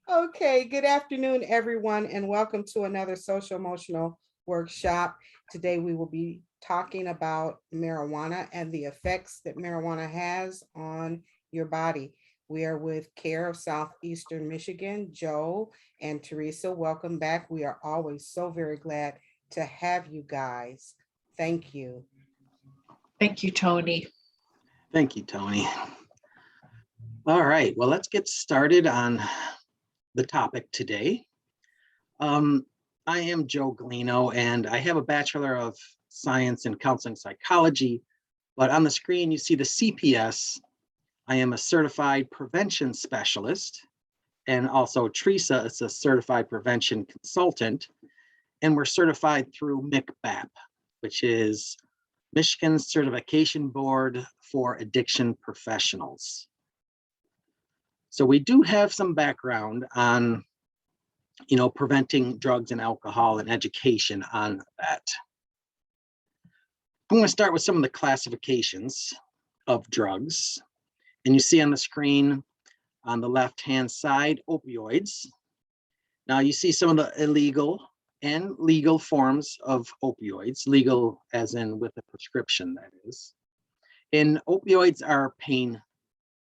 Okay, good afternoon, everyone, and welcome to another social emotional workshop. Today, we will be talking about marijuana and the effects that marijuana has on your body. We are with CARE of Southeastern Michigan, Joe and Theresa. Welcome back. We are always so very glad to have you guys. Thank you. Thank you, Tony. Thank you, Tony. All right, well, let's get started on the topic today. I am Joe Galino, and I have a Bachelor of Science in Counseling Psychology, but on the screen you see the CPS. I am a certified prevention specialist, and also Theresa is a certified prevention consultant, and we're certified through MCBAP, which is Michigan Certification Board for Addiction Professionals. So we do have some background on, preventing drugs and alcohol and education on that. I'm going to start with some of the classifications of drugs. And you see on the screen on the left-hand side, opioids. Now you see some of the illegal and legal forms of opioids, legal as in with a prescription, that is. And opioids are pain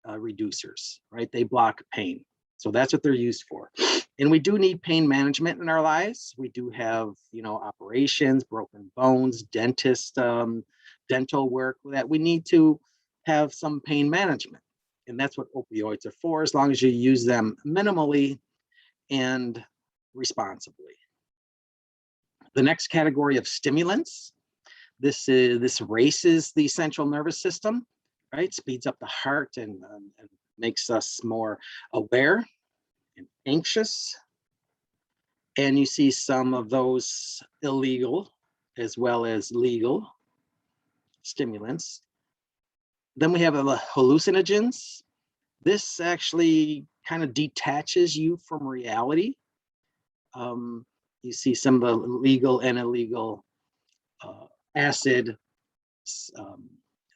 reducers, right? They block pain. So that's what they're used for. And we do need pain management in our lives. We do have, operations, broken bones, dentist, dental work that we need to have some pain management. And that's what opioids are for, as long as you use them minimally and responsibly. The next category of stimulants, this races the central nervous system, right? Speeds up the heart and makes us more aware and anxious. And you see some of those illegal as well as legal stimulants. Then we have the hallucinogens. This actually kind of detaches you from reality. You see some of the legal and illegal acid.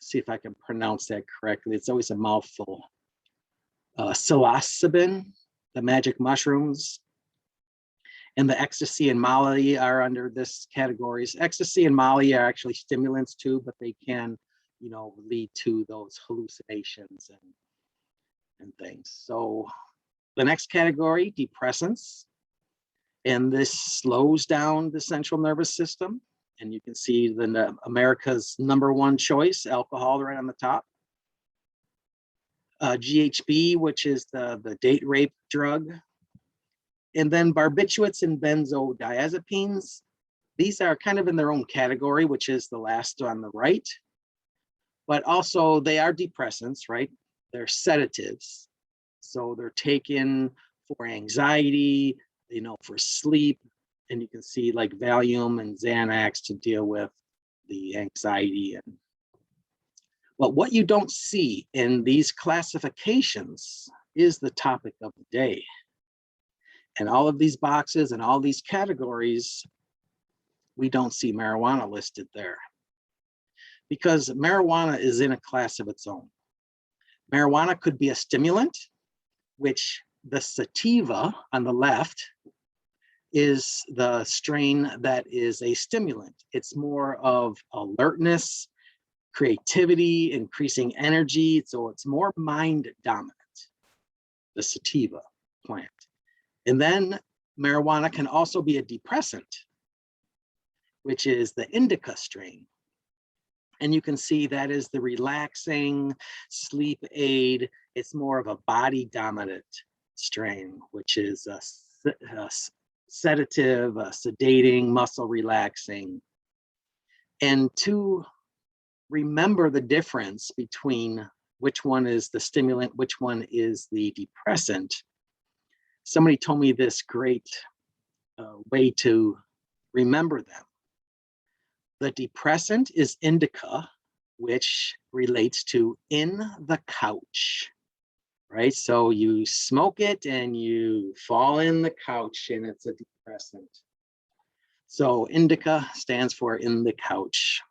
See if I can pronounce that correctly. It's always a mouthful. Psilocybin, the magic mushrooms, and the ecstasy and Molly are under this categories. Ecstasy and Molly are actually stimulants too, but they can, lead to those hallucinations and things. So the next category, depressants, and this slows down the central nervous system. And you can see America's #1 choice, alcohol, right on the top. GHB, which is the date rape drug. And then barbiturates and benzodiazepines. These are kind of in their own category, which is the last on the right. But also they are depressants, right? They're sedatives. So they're taken for anxiety, for sleep. And you can see like Valium and Xanax to deal with the anxiety. But what you don't see in these classifications is the topic of the day. And all of these boxes and all these categories, we don't see marijuana listed there. Because marijuana is in a class of its own. Marijuana could be a stimulant, which the sativa on the left is the strain that is a stimulant. It's more of alertness, creativity, increasing energy. So it's more mind dominant, the sativa plant. And then marijuana can also be a depressant, which is the indica strain. And you can see that is the relaxing sleep aid. It's more of a body dominant strain, which is a sedative, sedating, muscle relaxing. And to remember the difference between which one is the stimulant, which one is the depressant, somebody told me this great way to remember them. The depressant is indica, which relates to in the couch, right? So you smoke it and you fall in the couch and it's a depressant. So indica stands for in the couch.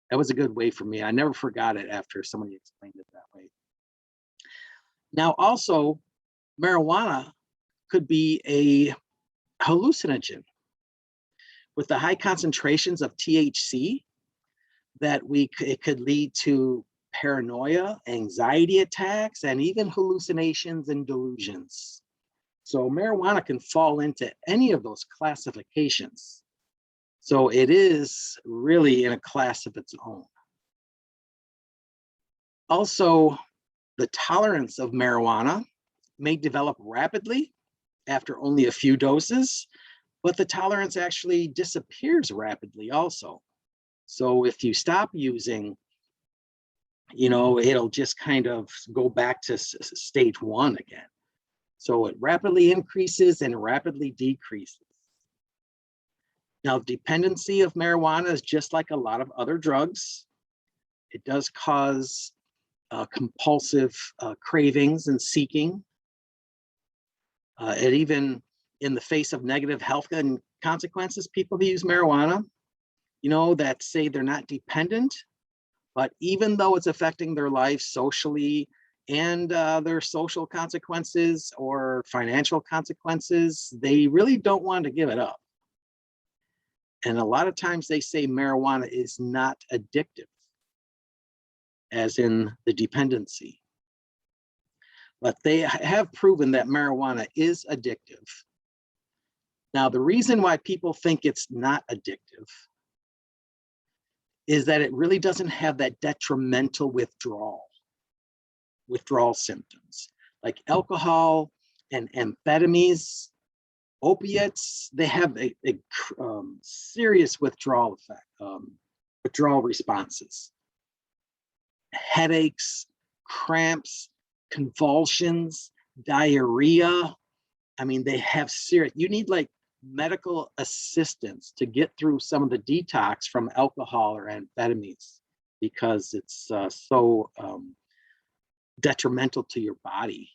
That was a good way for me. I never forgot it after somebody explained it that way. Now, also, marijuana could be a hallucinogen with the high concentrations of THC that it could lead to paranoia, anxiety attacks, and even hallucinations and delusions. So marijuana can fall into any of those classifications. So it is really in a class of its own. Also, the tolerance of marijuana may develop rapidly after only a few doses, but the tolerance actually disappears rapidly also. So if you stop using, it'll just kind of go back to stage one again. So it rapidly increases and rapidly decreases. Now, dependency of marijuana is just like a lot of other drugs. It does cause compulsive cravings and seeking. It even, in the face of negative health consequences, people who use marijuana, that say they're not dependent, but even though it's affecting their life socially and their social consequences or financial consequences, they really don't want to give it up. And a lot of times they say marijuana is not addictive, as in the dependency. But they have proven that marijuana is addictive. Now, the reason why people think it's not addictive is that it really doesn't have that detrimental withdrawal symptoms. Like alcohol and amphetamines, opiates, they have a serious withdrawal effect, withdrawal responses. Headaches, cramps, convulsions, diarrhea. I mean, they have serious, you need like medical assistance to get through some of the detox from alcohol or amphetamines because it's so detrimental to your body.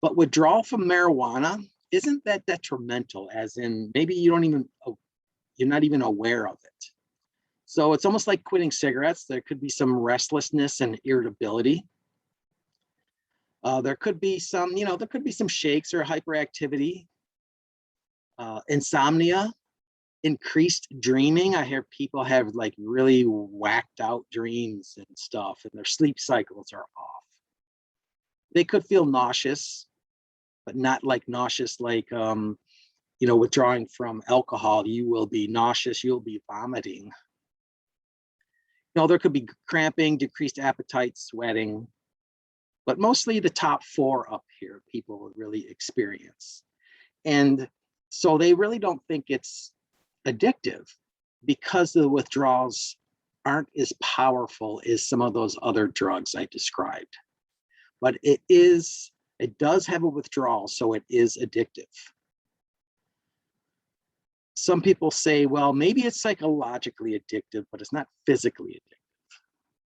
But withdrawal from marijuana isn't that detrimental, as in maybe you're not even aware of it. So it's almost like quitting cigarettes. There could be some restlessness and irritability. There could be some, shakes or hyperactivity, insomnia, increased dreaming. I hear people have like really whacked out dreams and stuff, and their sleep cycles are off. They could feel nauseous, but not like nauseous like, withdrawing from alcohol. You will be nauseous, you'll be vomiting. There could be cramping, decreased appetite, sweating, but mostly the top four up here, people would really experience. And so they really don't think it's addictive because the withdrawals aren't as powerful as some of those other drugs I described. But it does have a withdrawal, so it is addictive. Some people say, well, maybe it's psychologically addictive, but it's not physically addictive.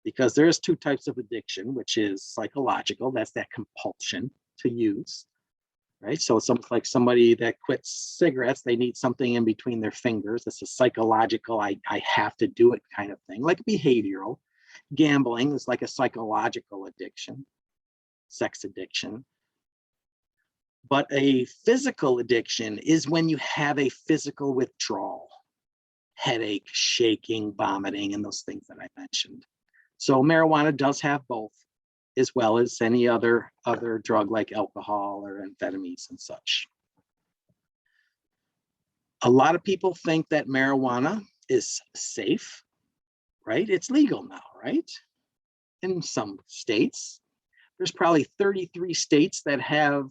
Because there's two types of addiction, which is psychological, that's that compulsion to use, right? So it's almost like somebody that quits cigarettes, they need something in between their fingers. It's a psychological, I have to do it kind of thing, like behavioral. Gambling is like a psychological addiction, sex addiction. But a physical addiction is when you have a physical withdrawal, headache, shaking, vomiting, and those things that I mentioned. So marijuana does have both, as well as any other drug like alcohol or amphetamines and such. A lot of people think that marijuana is safe, right? It's legal now, right? In some states. There's probably 33 states that have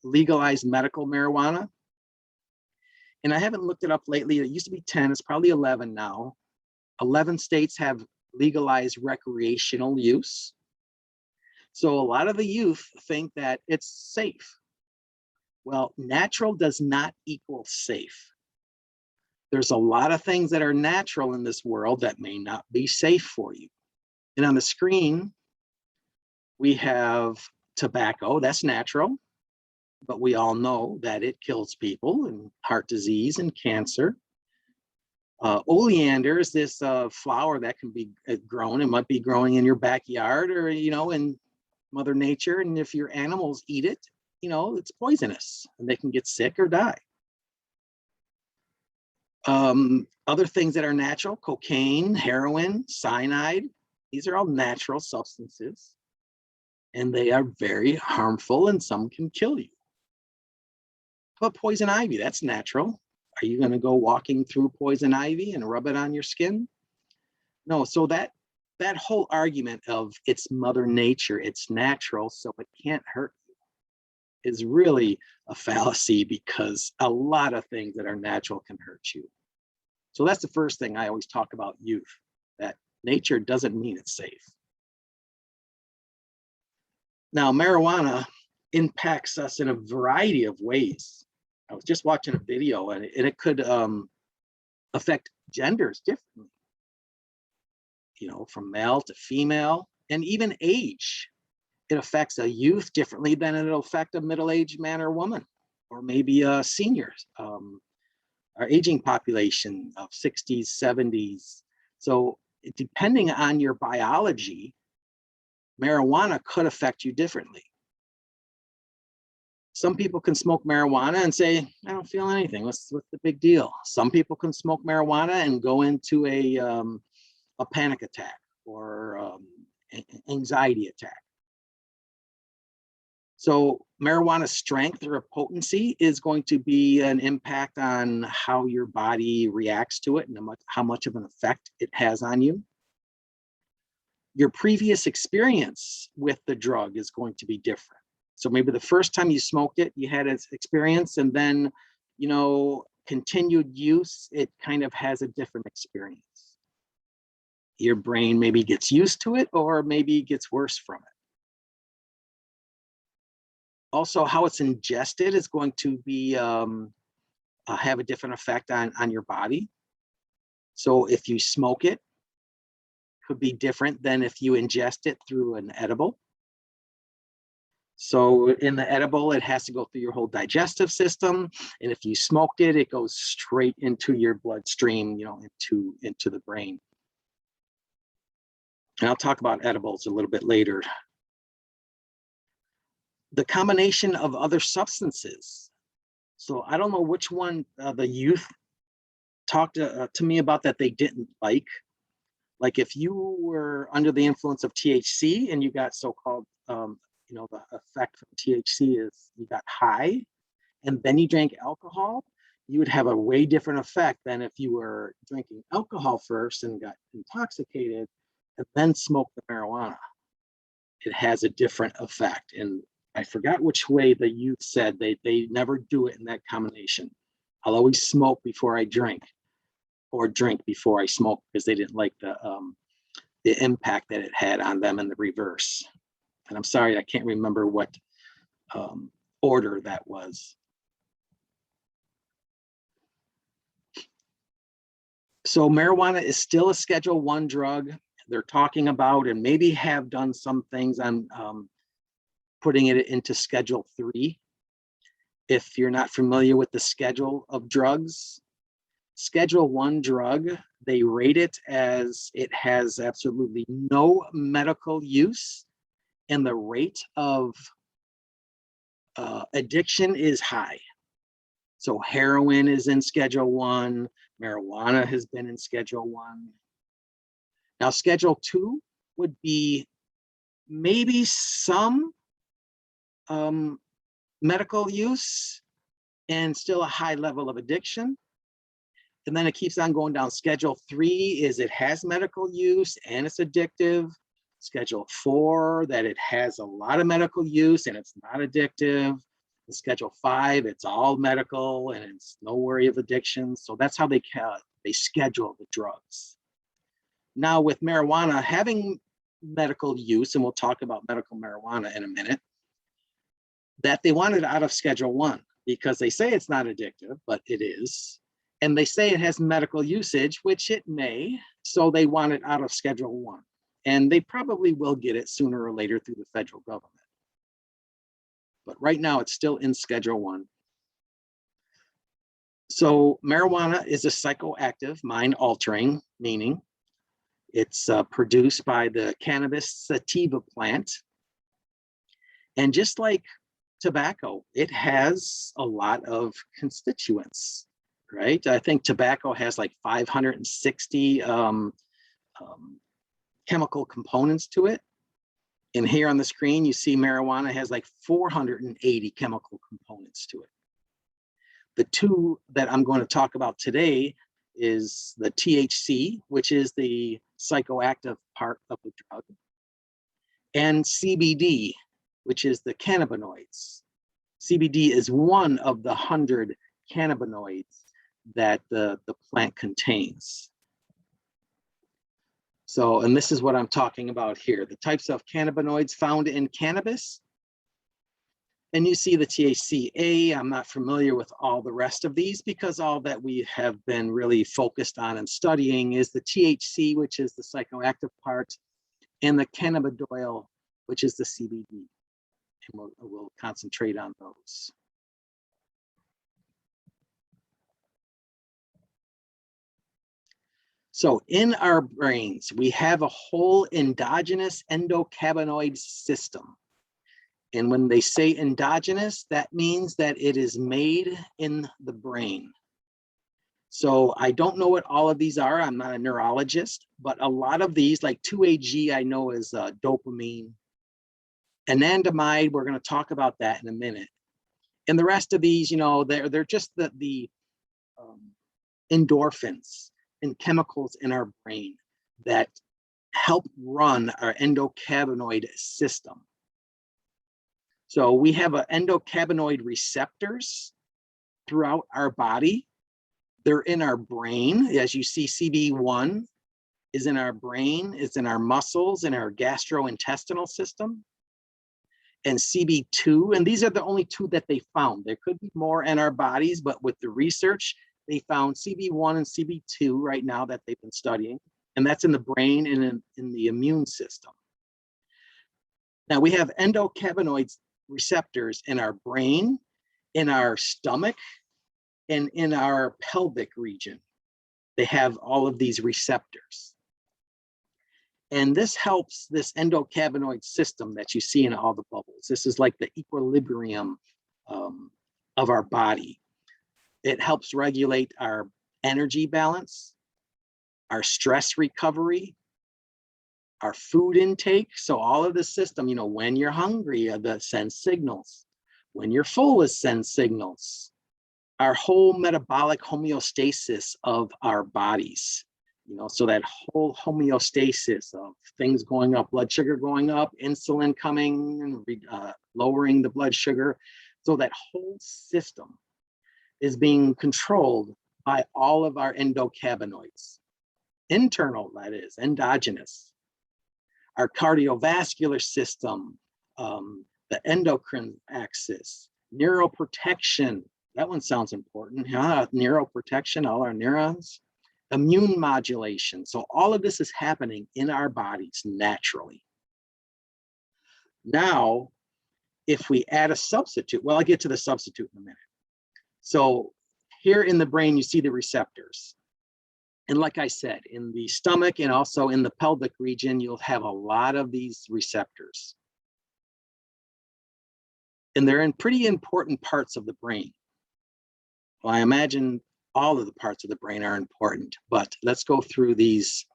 legalized medical marijuana. And I haven't looked it up lately. It used to be 10, it's probably 11 now. 11 states have legalized recreational use. So a lot of the youth think that it's safe. Well, natural does not equal safe. There's a lot of things that are natural in this world that may not be safe for you. And on the screen, we have tobacco, that's natural, but we all know that it kills people and heart disease and cancer. Oleander is this flower that can be grown. It might be growing in your backyard or, in Mother Nature, and if your animals eat it, you know, it's poisonous and they can get sick or die. Other things that are natural: cocaine, heroin, cyanide. These are all natural substances, and they are very harmful, and some can kill you. But poison ivy, that's natural. Are you going to go walking through poison ivy and rub it on your skin? No. So that whole argument of it's Mother Nature, it's natural, so it can't hurt you, is really a fallacy, because a lot of things that are natural can hurt you. So that's the first thing I always talk about youth, that nature doesn't mean it's safe. Now, marijuana impacts us in a variety of ways. I was just watching a video, and it could affect genders differently, you know, from male to female, and even age. It affects a youth differently than it'll affect a middle-aged man or woman, or maybe seniors, our aging population of 60s, 70s. So depending on your biology, marijuana could affect you differently. Some people can smoke marijuana and say, I don't feel anything. What's the big deal? Some people can smoke marijuana and go into a panic attack or anxiety attack. So marijuana strength or potency is going to be an impact on how your body reacts to it and how much of an effect it has on you. Your previous experience with the drug is going to be different. So maybe the first time you smoked it, you had an experience, and then, you know, continued use, it kind of has a different experience. Your brain maybe gets used to it, or maybe gets worse from it. Also, how it's ingested is going to be have a different effect on your body. So if you smoke it, could be different than if you ingest it through an edible. So in the edible, it has to go through your whole digestive system, and if you smoked it, it goes straight into your bloodstream, you know, into the brain. And I'll talk about edibles a little bit later. The combination of other substances. So I don't know which one the youth talked to me about that they didn't like. Like if you were under the influence of THC and you got so-called, you know, the effect from THC is you got high, and then you drank alcohol, you would have a way different effect than if you were drinking alcohol first and got intoxicated and then smoked the marijuana. It has a different effect. And I forgot which way the youth said they never do it in that combination. I'll always smoke before I drink, or drink before I smoke, because they didn't like the impact that it had on them in the reverse. And I'm sorry, I can't remember what order that was. So marijuana is still a Schedule I drug. They're talking about, and maybe have done some things on putting it into Schedule III. If you're not familiar with the schedule of drugs, Schedule I drug, they rate it as it has absolutely no medical use, and the rate of addiction is high. So heroin is in Schedule I, marijuana has been in Schedule I. Now Schedule II would be maybe some medical use and still a high level of addiction. And then it keeps on going down. Schedule III is it has medical use and it's addictive. Schedule IV, that it has a lot of medical use and it's not addictive. And Schedule V, it's all medical and it's no worry of addiction. So that's how they schedule the drugs. Now with marijuana having medical use, and we'll talk about medical marijuana in a minute, that they want it out of Schedule I, because they say it's not addictive, but it is. And they say it has medical usage, which it may, so they want it out of Schedule I. And they probably will get it sooner or later through the federal government. But right now it's still in Schedule I. So marijuana is a psychoactive, mind-altering, meaning it's produced by the Cannabis sativa plant. And just like tobacco, it has a lot of constituents, right? I think tobacco has like 560 chemical components to it. And here on the screen, you see marijuana has like 480 chemical components to it. The two that I'm going to talk about today is the THC, which is the psychoactive part of the drug, and CBD, which is the cannabinoids. CBD is one of the 100 cannabinoids that the plant contains. So, and this is what I'm talking about here, the types of cannabinoids found in cannabis. And you see the THCA. I'm not familiar with all the rest of these because all that we have been really focused on and studying is the THC, which is the psychoactive part, and the cannabidiol, which is the CBD. And we'll concentrate on those. So in our brains, we have a whole endogenous endocannabinoid system. And when they say endogenous, that means that it is made in the brain. So I don't know what all of these are. I'm not a neurologist, but a lot of these, like 2AG, I know is dopamine. Anandamide, we're going to talk about that in a minute. And the rest of these, you know, they're just the endorphins and chemicals in our brain that help run our endocannabinoid system. So we have endocannabinoid receptors throughout our body. They're in our brain. As you see, CB1 is in our brain, it's in our muscles, in our gastrointestinal system. And CB2, and these are the only two that they found. There could be more in our bodies, but with the research, they found CB1 and CB2 right now that they've been studying, and that's in the brain and in the immune system. Now we have endocannabinoids receptors in our brain, in our stomach, and in our pelvic region. They have all of these receptors. And this helps this endocannabinoid system that you see in all the bubbles. This is like the equilibrium of our body. It helps regulate our energy balance, our stress recovery, our food intake. So all of the system, you know, when you're hungry, that sends signals. When you're full, it sends signals. Our whole metabolic homeostasis of our bodies, you know, so that whole homeostasis of things going up, blood sugar going up, insulin coming and lowering the blood sugar. So that whole system is being controlled by all of our endocannabinoids. Internal, that is, endogenous. Our cardiovascular system, the endocrine axis, neuroprotection, that one sounds important, huh? Neuroprotection, all our neurons, immune modulation. So all of this is happening in our bodies naturally. Now, if we add a substitute, well, I'll get to the substitute in a minute. So here in the brain, you see the receptors. And like I said, in the stomach and also in the pelvic region, you'll have a lot of these receptors. And they're in pretty important parts of the brain. Well, I imagine all of the parts of the brain are important, but let's go through these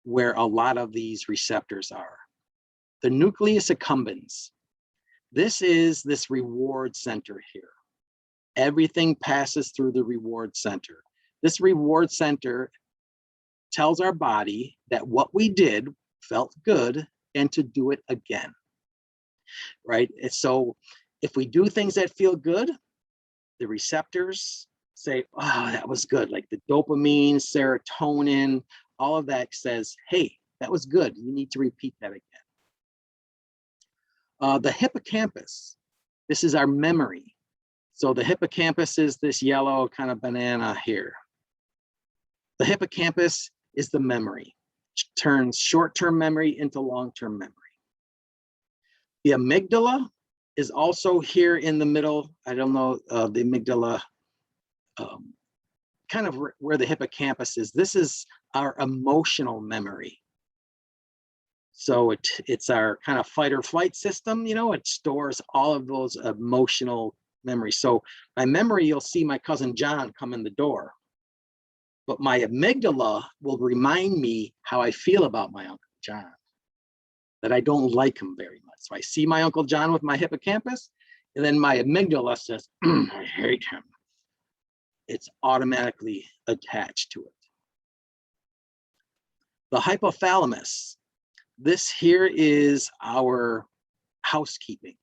where a lot of these receptors are. The nucleus accumbens. This is this reward center here. Everything passes through the reward center. This reward center tells our body that what we did felt good and to do it again, right? And so if we do things that feel good, the receptors say, oh, that was good. Like the dopamine, serotonin, all of that says, hey, that was good. You need to repeat that again. The hippocampus, this is our memory. So the hippocampus is this yellow kind of banana here. The hippocampus is the memory, which turns short-term memory into long-term memory. The amygdala is also here in the middle. I don't know, the amygdala, kind of where the hippocampus is. This is our emotional memory. So it's our kind of fight or flight system, you know, it stores all of those emotional memories. So my memory, you'll see my cousin John come in the door, but my amygdala will remind me how I feel about my Uncle John, that I don't like him very much. So I see my Uncle John with my hippocampus, and then my amygdala says, I hate him. It's automatically attached to it. The hypothalamus, this here is our housekeeping,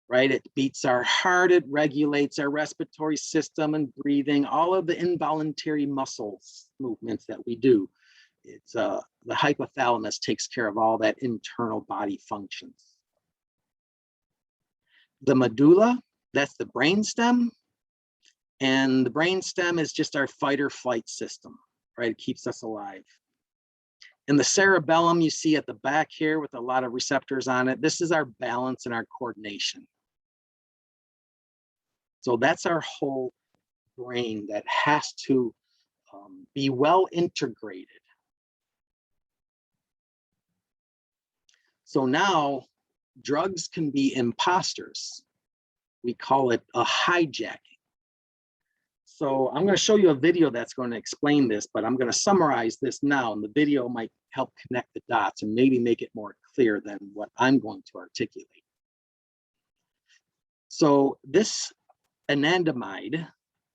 right? It beats our heart, it regulates our respiratory system and breathing, all of the involuntary muscles movements that we do. It's the hypothalamus takes care of all that internal body functions. The medulla, that's the brainstem, and the brainstem is just our fight or flight system, right? It keeps us alive. And the cerebellum you see at the back here with a lot of receptors on it, this is our balance and our coordination. So that's our whole brain that has to be well integrated. So now drugs can be imposters. We call it a hijacking. So I'm going to show you a video that's going to explain this, but I'm going to summarize this now, and the video might help connect the dots and maybe make it more clear than what I'm going to articulate. So this anandamide,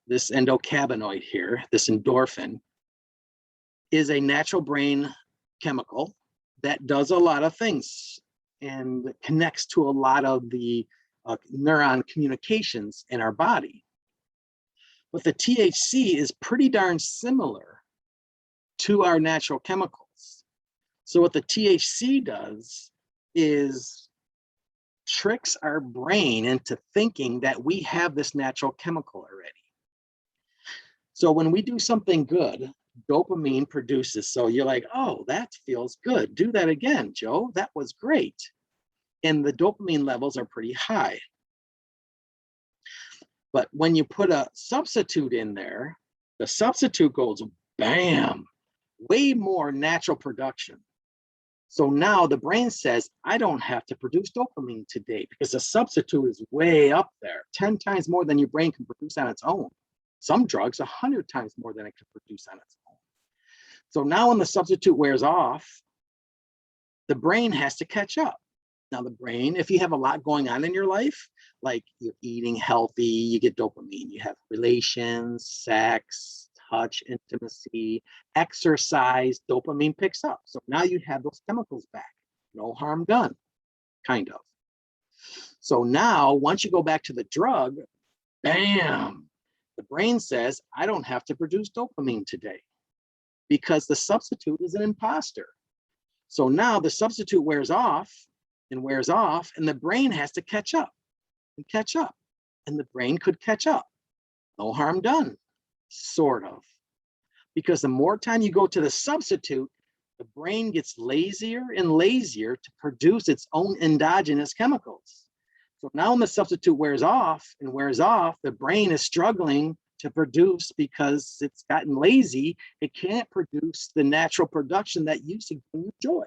this endocannabinoid here, this endorphin, is a natural brain chemical that does a lot of things and connects to a lot of the neuron communications in our body. But the THC is pretty darn similar to our natural chemicals. So what the THC does is tricks our brain into thinking that we have this natural chemical already. So when we do something good, dopamine produces. So you're like, oh, that feels good. Do that again, Joe. That was great. And the dopamine levels are pretty high. But when you put a substitute in there, the substitute goes bam, way more natural production. So now the brain says, I don't have to produce dopamine today because the substitute is way up there, 10 times more than your brain can produce on its own. Some drugs, 100 times more than it can produce on its own. So now when the substitute wears off, the brain has to catch up. Now the brain, if you have a lot going on in your life, like you're eating healthy, you get dopamine, you have relations, sex, touch, intimacy, exercise, dopamine picks up. So now you have those chemicals back. No harm done, kind of. So now once you go back to the drug, bam, the brain says, I don't have to produce dopamine today because the substitute is an imposter. So now the substitute wears off, and the brain has to catch up and catch up, and the brain could catch up. No harm done, sort of. Because the more time you go to the substitute, the brain gets lazier and lazier to produce its own endogenous chemicals. So now when the substitute wears off, the brain is struggling to produce because it's gotten lazy. It can't produce the natural production that used to bring you joy.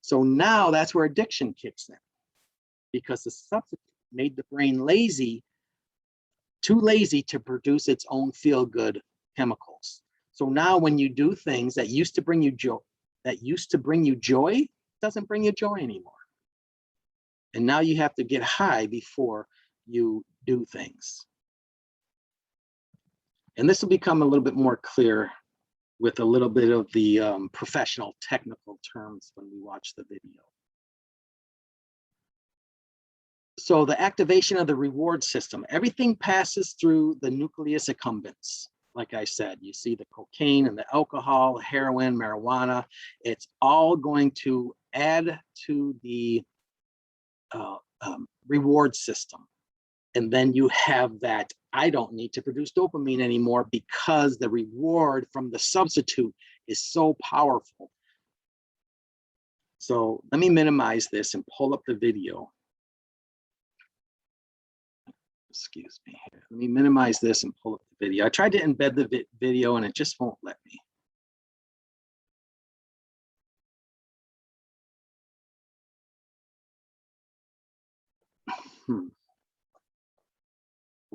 So now that's where addiction kicks in, because the substitute made the brain lazy, too lazy to produce its own feel-good chemicals. So now when you do things that used to bring you joy, it doesn't bring you joy anymore. And now you have to get high before you do things. And this will become a little bit more clear with a little bit of the professional technical terms when we watch the video. So the activation of the reward system, everything passes through the nucleus accumbens. Like I said, you see the cocaine and the alcohol, heroin, marijuana, it's all going to add to the reward system. And then you have that, I don't need to produce dopamine anymore because the reward from the substitute is so powerful. So let me minimize this and pull up the video. Excuse me. Let me minimize this and pull up the video. I tried to embed the video and it just won't let me. Hold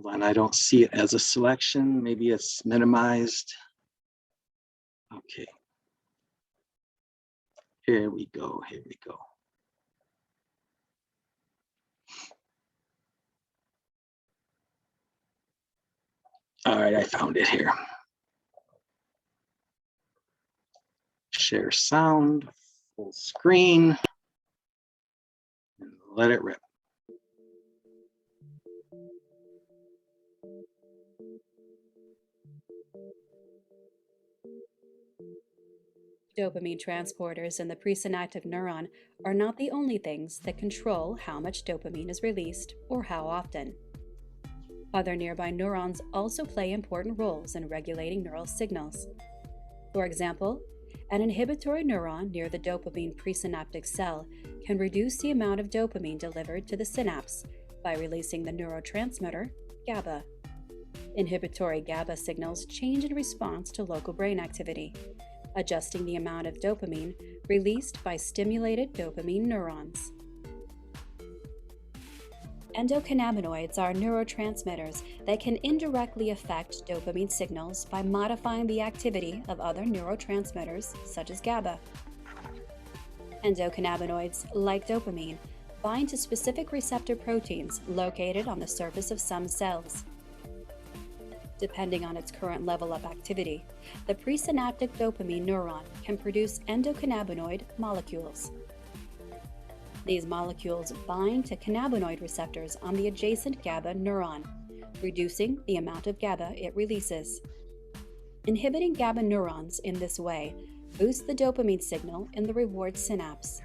on, I don't see it as a selection. Maybe it's minimized. Okay. Here we go, here we go. All right, I found it here. Share sound, full screen, and let it rip. Dopamine transporters in the presynaptic neuron are not the only things that control how much dopamine is released or how often. Other nearby neurons also play important roles in regulating neural signals. For example, an inhibitory neuron near the dopamine presynaptic cell can reduce the amount of dopamine delivered to the synapse by releasing the neurotransmitter GABA. Inhibitory GABA signals change in response to local brain activity, adjusting the amount of dopamine released by stimulated dopamine neurons. Endocannabinoids are neurotransmitters that can indirectly affect dopamine signals by modifying the activity of other neurotransmitters, such as GABA. Endocannabinoids, like dopamine, bind to specific receptor proteins located on the surface of some cells. Depending on its current level of activity, the presynaptic dopamine neuron can produce endocannabinoid molecules. These molecules bind to cannabinoid receptors on the adjacent GABA neuron, reducing the amount of GABA it releases. Inhibiting GABA neurons in this way boosts the dopamine signal in the reward synapse.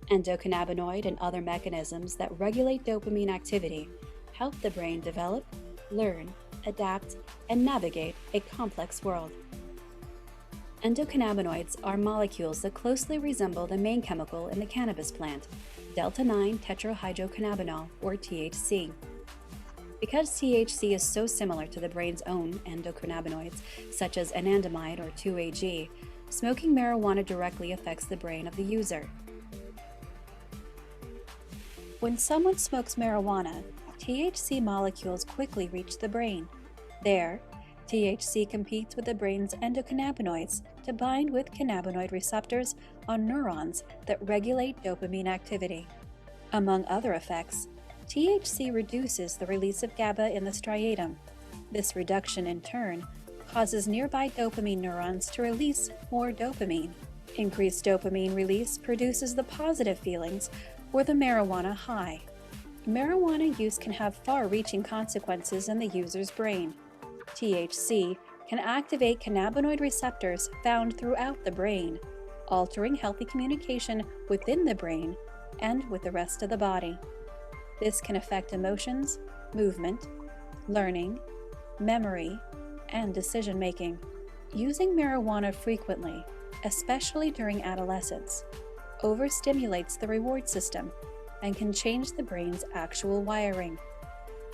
Endocannabinoid and other mechanisms that regulate dopamine activity help the brain develop, learn, adapt, and navigate a complex world. Endocannabinoids are molecules that closely resemble the main chemical in the cannabis plant, delta-9 tetrahydrocannabinol, or THC. Because THC is so similar to the brain's own endocannabinoids, such as anandamide or 2-AG, smoking marijuana directly affects the brain of the user. When someone smokes marijuana, THC molecules quickly reach the brain. There, THC competes with the brain's endocannabinoids to bind with cannabinoid receptors on neurons that regulate dopamine activity. Among other effects, THC reduces the release of GABA in the striatum. This reduction, in turn, causes nearby dopamine neurons to release more dopamine. Increased dopamine release produces the positive feelings or the marijuana high. Marijuana use can have far-reaching consequences in the user's brain. THC can activate cannabinoid receptors found throughout the brain, altering healthy communication within the brain and with the rest of the body. This can affect emotions, movement, learning, memory, and decision-making. Using marijuana frequently, especially during adolescence, overstimulates the reward system and can change the brain's actual wiring.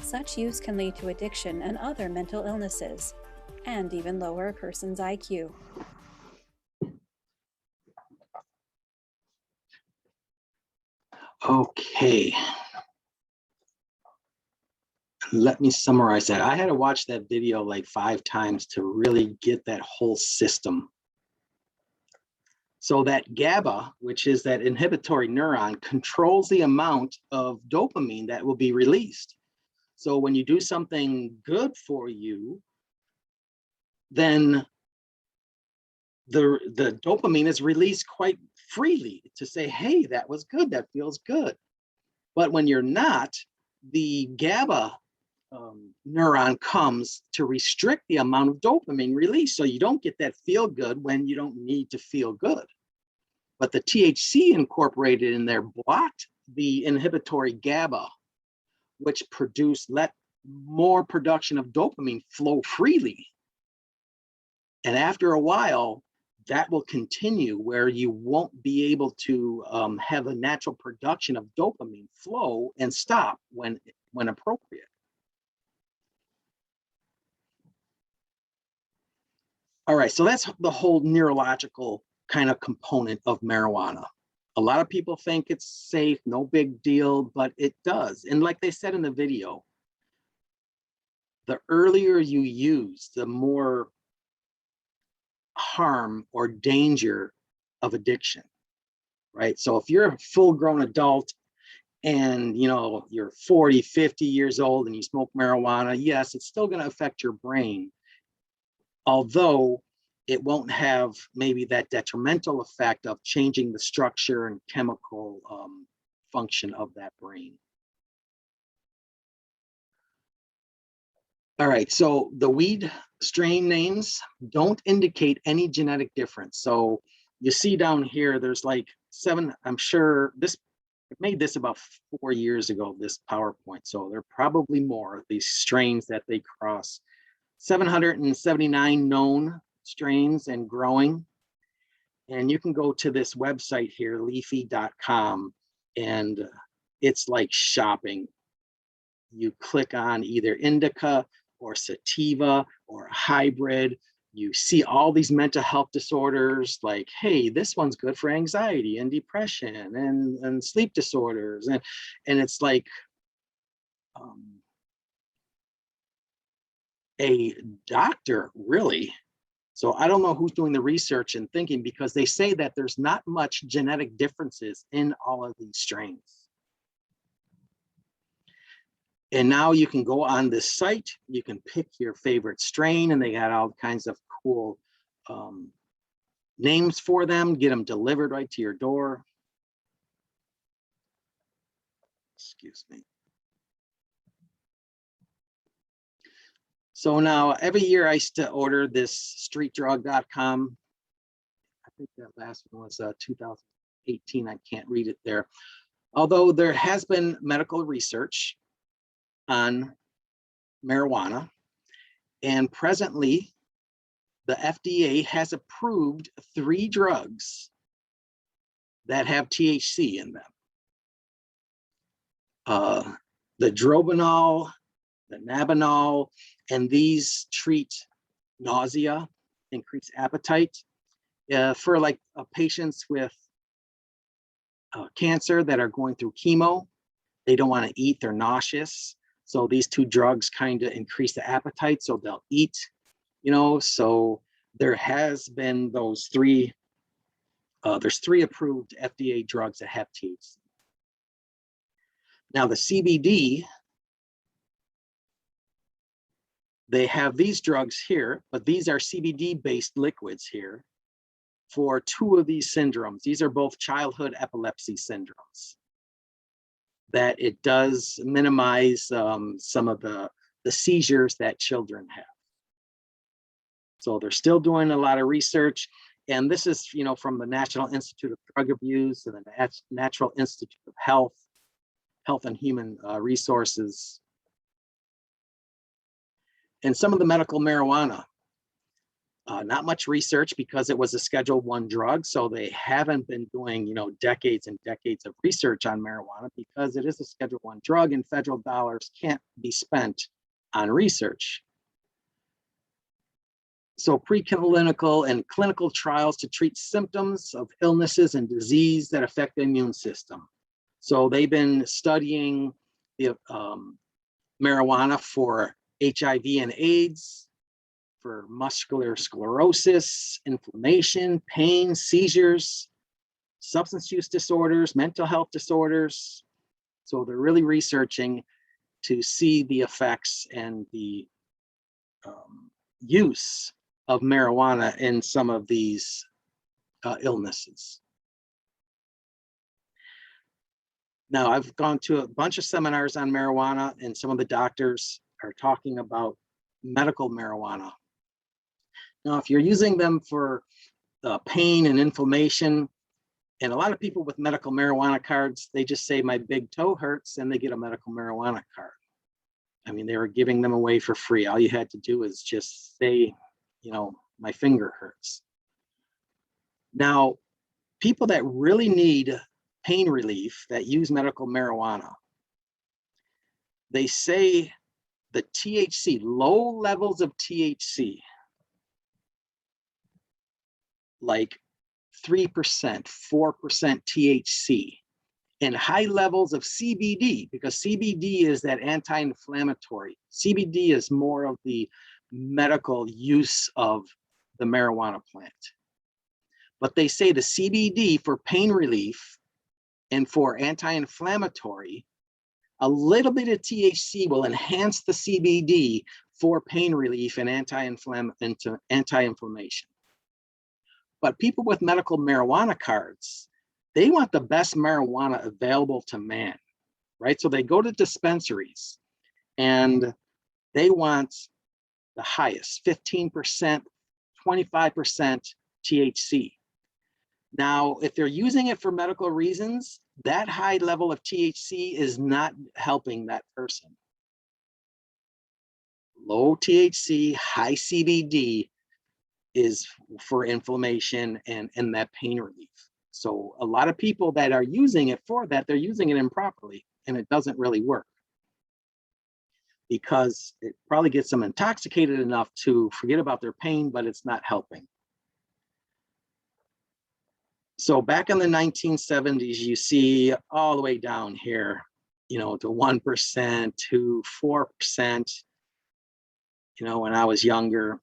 Such use can lead to addiction and other mental illnesses, and even lower a person's IQ. Okay. Let me summarize that. I had to watch that video like 5 times to really get that whole system. So that GABA, which is that inhibitory neuron, controls the amount of dopamine that will be released. So when you do something good for you, then the dopamine is released quite freely to say, hey, that was good, that feels good. But when you're not, the GABA neuron comes to restrict the amount of dopamine released. So you don't get that feel good when you don't need to feel good. But the THC incorporated in there blocked the inhibitory GABA, which let more production of dopamine flow freely. And after a while, that will continue where you won't be able to have a natural production of dopamine flow and stop when appropriate. All right, so that's the whole neurological kind of component of marijuana. A lot of people think it's safe, no big deal, but it does. And like they said in the video, the earlier you use, the more harm or danger of addiction, right? So if you're a full-grown adult and you're 40, 50 years old and you smoke marijuana, yes, it's still going to affect your brain, although it won't have maybe that detrimental effect of changing the structure and chemical function of that brain. All right, so the weed strain names don't indicate any genetic difference. So you see down here, there's like 7, I'm sure I made this about 4 years ago, this PowerPoint. So there are probably more of these strains that they cross. 779 known strains and growing. And you can go to this website here, leafy.com, and it's like shopping. You click on either indica or sativa or a hybrid. You see all these mental health disorders like, hey, this one's good for anxiety and depression and sleep disorders. And it's like a doctor, really. So I don't know who's doing the research and thinking, because they say that there's not much genetic differences in all of these strains. And now you can go on this site, you can pick your favorite strain, and they got all kinds of cool names for them, get them delivered right to your door. Excuse me. So now every year I used to order this streetdrug.com. I think that last one was 2018. I can't read it there. Although there has been medical research on marijuana, and presently the FDA has approved 3 drugs that have THC in them. The drobanol, the nabinol, and these treat nausea, increase appetite. For like patients with cancer that are going through chemo, they don't want to eat, they're nauseous. So these 2 drugs kind of increase the appetite, so they'll eat, so there has been those 3, there's 3 approved FDA drugs that have THC. Now the CBD, they have these drugs here, but these are CBD-based liquids here for 2 of these syndromes. These are both childhood epilepsy syndromes, that it does minimize some of the seizures that children have. So they're still doing a lot of research. And this is, from the National Institute of Drug Abuse and the Natural Institute of Health and Human Resources. And some of the medical marijuana, not much research because it was a Schedule I drug. So they haven't been doing, decades and decades of research on marijuana because it is a Schedule I drug and federal dollars can't be spent on research. So preclinical and clinical trials to treat symptoms of illnesses and disease that affect the immune system. So they've been studying the marijuana for HIV and AIDS, for muscular sclerosis, inflammation, pain, seizures, substance use disorders, mental health disorders. So they're really researching to see the effects and the use of marijuana in some of these illnesses. Now, I've gone to a bunch of seminars on marijuana, and some of the doctors are talking about medical marijuana. Now, if you're using them for pain and inflammation, and a lot of people with medical marijuana cards, they just say my big toe hurts and they get a medical marijuana card. I mean, they were giving them away for free. All you had to do is just say, my finger hurts. Now, people that really need pain relief that use medical marijuana, they say the THC, low levels of THC, like 3%, 4% THC, and high levels of CBD, because CBD is that anti-inflammatory. CBD is more of the medical use of the marijuana plant. But they say the CBD for pain relief and for anti-inflammatory, a little bit of THC will enhance the CBD for pain relief and anti-inflammation. But people with medical marijuana cards, they want the best marijuana available to man, right? So they go to dispensaries and they want the highest, 15%, 25% THC. Now, if they're using it for medical reasons, that high level of THC is not helping that person. Low THC, high CBD is for inflammation and that pain relief. So a lot of people that are using it for that, they're using it improperly, and it doesn't really work because it probably gets them intoxicated enough to forget about their pain, but it's not helping. So back in the 1970s, you see all the way down here, you know, to 1% to 4%, you know, when I was younger.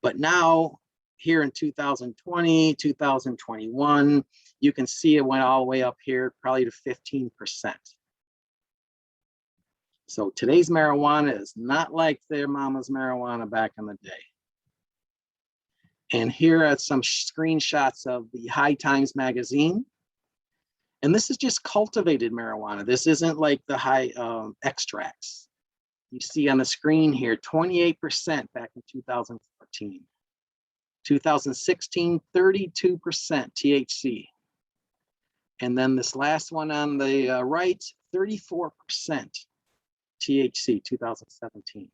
But now here in 2020, 2021, you can see it went all the way up here, probably to 15%. So today's marijuana is not like their mama's marijuana back in the day. And here are some screenshots of the High Times magazine. And this is just cultivated marijuana. This isn't like the high extracts. You see on the screen here, 28% back in 2014. 2016, 32% THC. And then this last one on the right, 34% THC, 2017.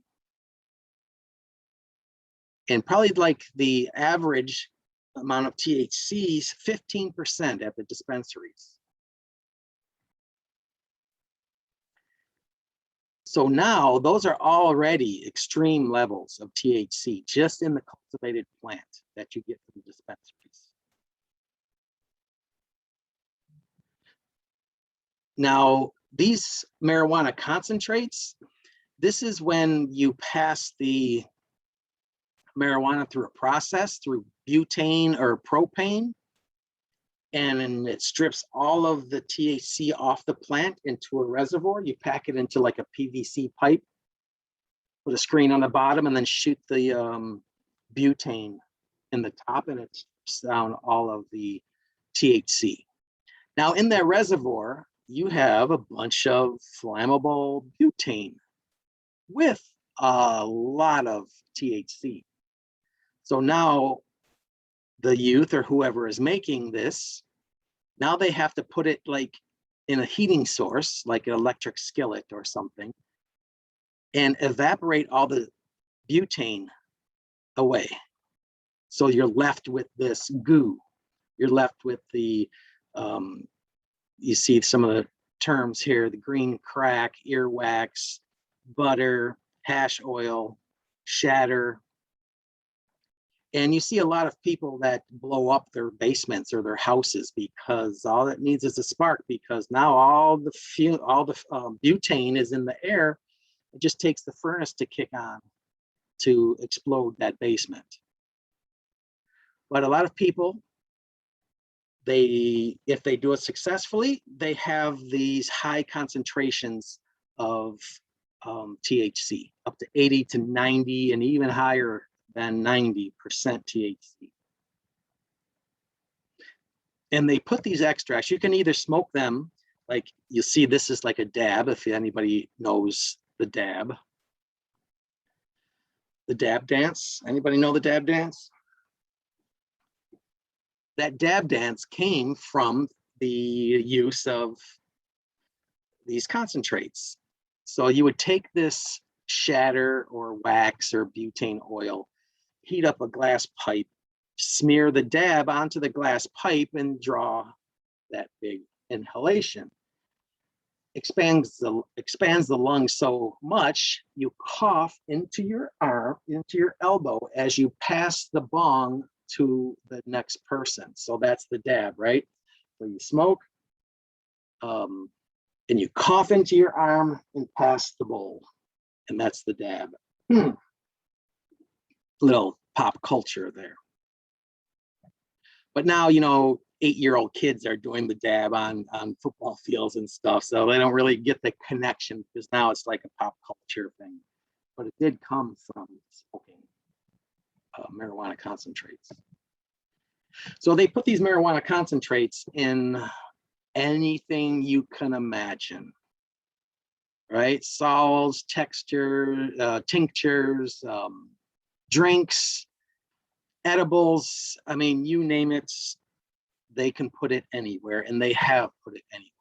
And probably like the average amount of THC is 15% at the dispensaries. So now those are already extreme levels of THC just in the cultivated plant that you get from the dispensaries. Now, these marijuana concentrates, this is when you pass the marijuana through a process, through butane or propane, and it strips all of the THC off the plant into a reservoir. You pack it into like a PVC pipe, put a screen on the bottom, and then shoot the butane in the top, and it strips down all of the THC. Now in that reservoir, you have a bunch of flammable butane with a lot of THC. So now the youth or whoever is making this, now they have to put it like in a heating source, like an electric skillet or something, and evaporate all the butane away. So you're left with this goo. You're left with the, you see some of the terms here, the green crack, earwax, butter, hash oil, shatter. And you see a lot of people that blow up their basements or their houses because all it needs is a spark, because now all the butane is in the air. It just takes the furnace to kick on to explode that basement. But a lot of people, if they do it successfully, they have these high concentrations of THC, up to 80 to 90 and even higher than 90% THC. And they put these extracts, you can either smoke them, like you see this is like a dab, if anybody knows the dab. The dab dance, anybody know the dab dance? That dab dance came from the use of these concentrates. So you would take this shatter or wax or butane oil, heat up a glass pipe, smear the dab onto the glass pipe and draw that big inhalation. Expands the lungs so much, you cough into your arm, into your elbow as you pass the bong to the next person. So that's the dab, right? So you smoke, and you cough into your arm and pass the bowl, and that's the dab. Little pop culture there. But now, 8-year-old kids are doing the dab on football fields and stuff, so they don't really get the connection because now it's like a pop culture thing. But it did come from smoking marijuana concentrates. So they put these marijuana concentrates in anything you can imagine, right? Salts, texture, tinctures, drinks, edibles. I mean, you name it, they can put it anywhere, and they have put it anywhere.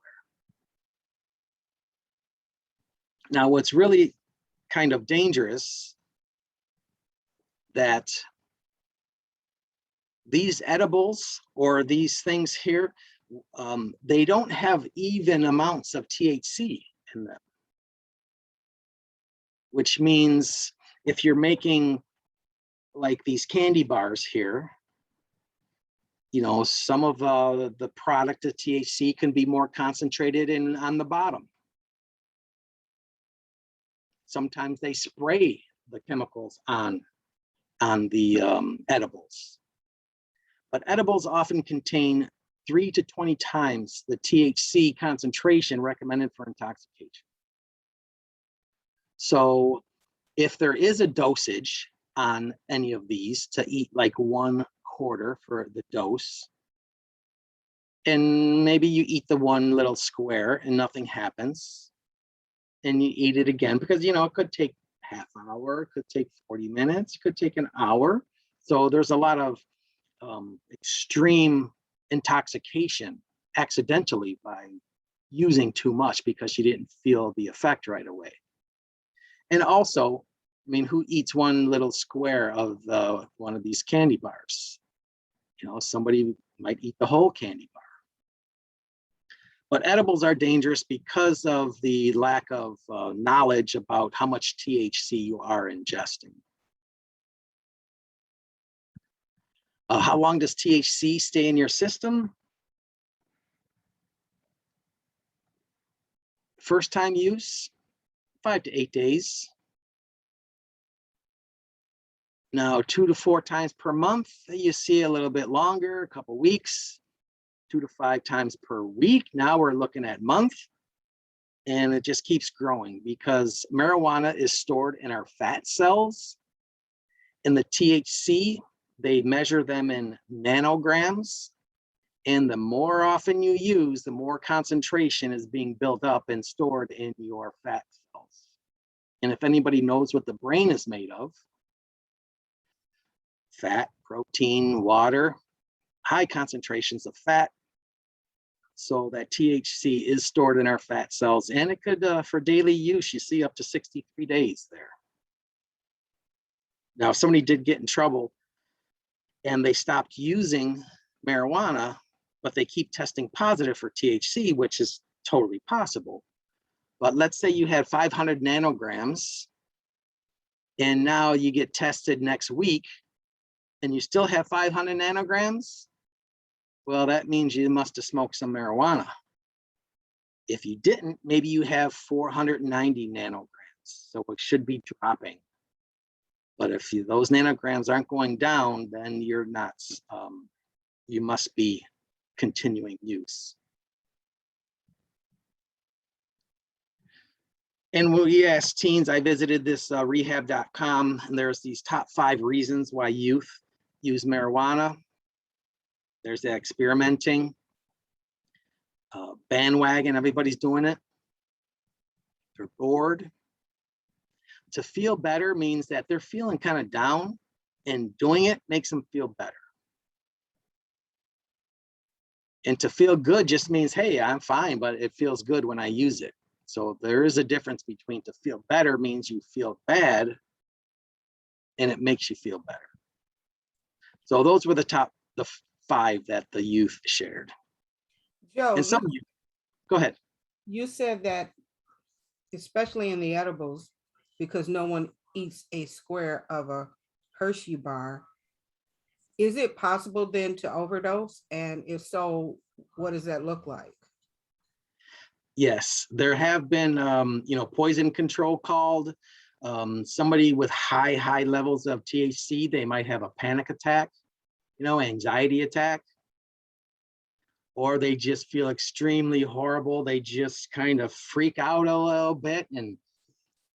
Now, what's really kind of dangerous, that these edibles or these things here, they don't have even amounts of THC in them, which means if you're making like these candy bars here, some of the product of THC can be more concentrated on the bottom. Sometimes they spray the chemicals on the edibles. But edibles often contain 3 to 20 times the THC concentration recommended for intoxication. So if there is a dosage on any of these, to eat like 1/4 for the dose, and maybe you eat the one little square and nothing happens, and you eat it again, because it could take half hour, it could take 40 minutes, it could take an hour. So there's a lot of extreme intoxication accidentally by using too much because you didn't feel the effect right away. And also, I mean, who eats one little square of one of these candy bars? Somebody might eat the whole candy bar. But edibles are dangerous because of the lack of knowledge about how much THC you are ingesting. How long does THC stay in your system? First time use, 5 to 8 days. Now, 2 to 4 times per month, you see a little bit longer, a couple weeks, 2 to 5 times per week. Now we're looking at month, and it just keeps growing because marijuana is stored in our fat cells. And the THC, they measure them in nanograms. And the more often you use, the more concentration is being built up and stored in your fat cells. And if anybody knows what the brain is made of, fat, protein, water, high concentrations of fat. So that THC is stored in our fat cells, and it could, for daily use, you see up to 63 days there. Now, if somebody did get in trouble and they stopped using marijuana, but they keep testing positive for THC, which is totally possible. But let's say you had 500 nanograms, and now you get tested next week, and you still have 500 nanograms, well, that means you must have smoked some marijuana. If you didn't, maybe you have 490 nanograms, so it should be dropping. But if those nanograms aren't going down, then you're not, you must be continuing use. And we asked teens, I visited this rehab.com, and there's these top 5 reasons why youth use marijuana. There's that experimenting, bandwagon, everybody's doing it. They're bored. To feel better means that they're feeling kind of down, and doing it makes them feel better. And to feel good just means, hey, I'm fine, but it feels good when I use it. So there is a difference between to feel better means you feel bad, and it makes you feel better. So those were the 5 that the youth shared. Joe, And some youth, go ahead. you said that, especially in the edibles, because no one eats a square of a Hershey bar, Is it possible then to overdose? And if so, what does that look like? Yes, there have been, poison control called. Somebody with high levels of THC, they might have a panic attack, anxiety attack, or they just feel extremely horrible. They just kind of freak out a little bit. And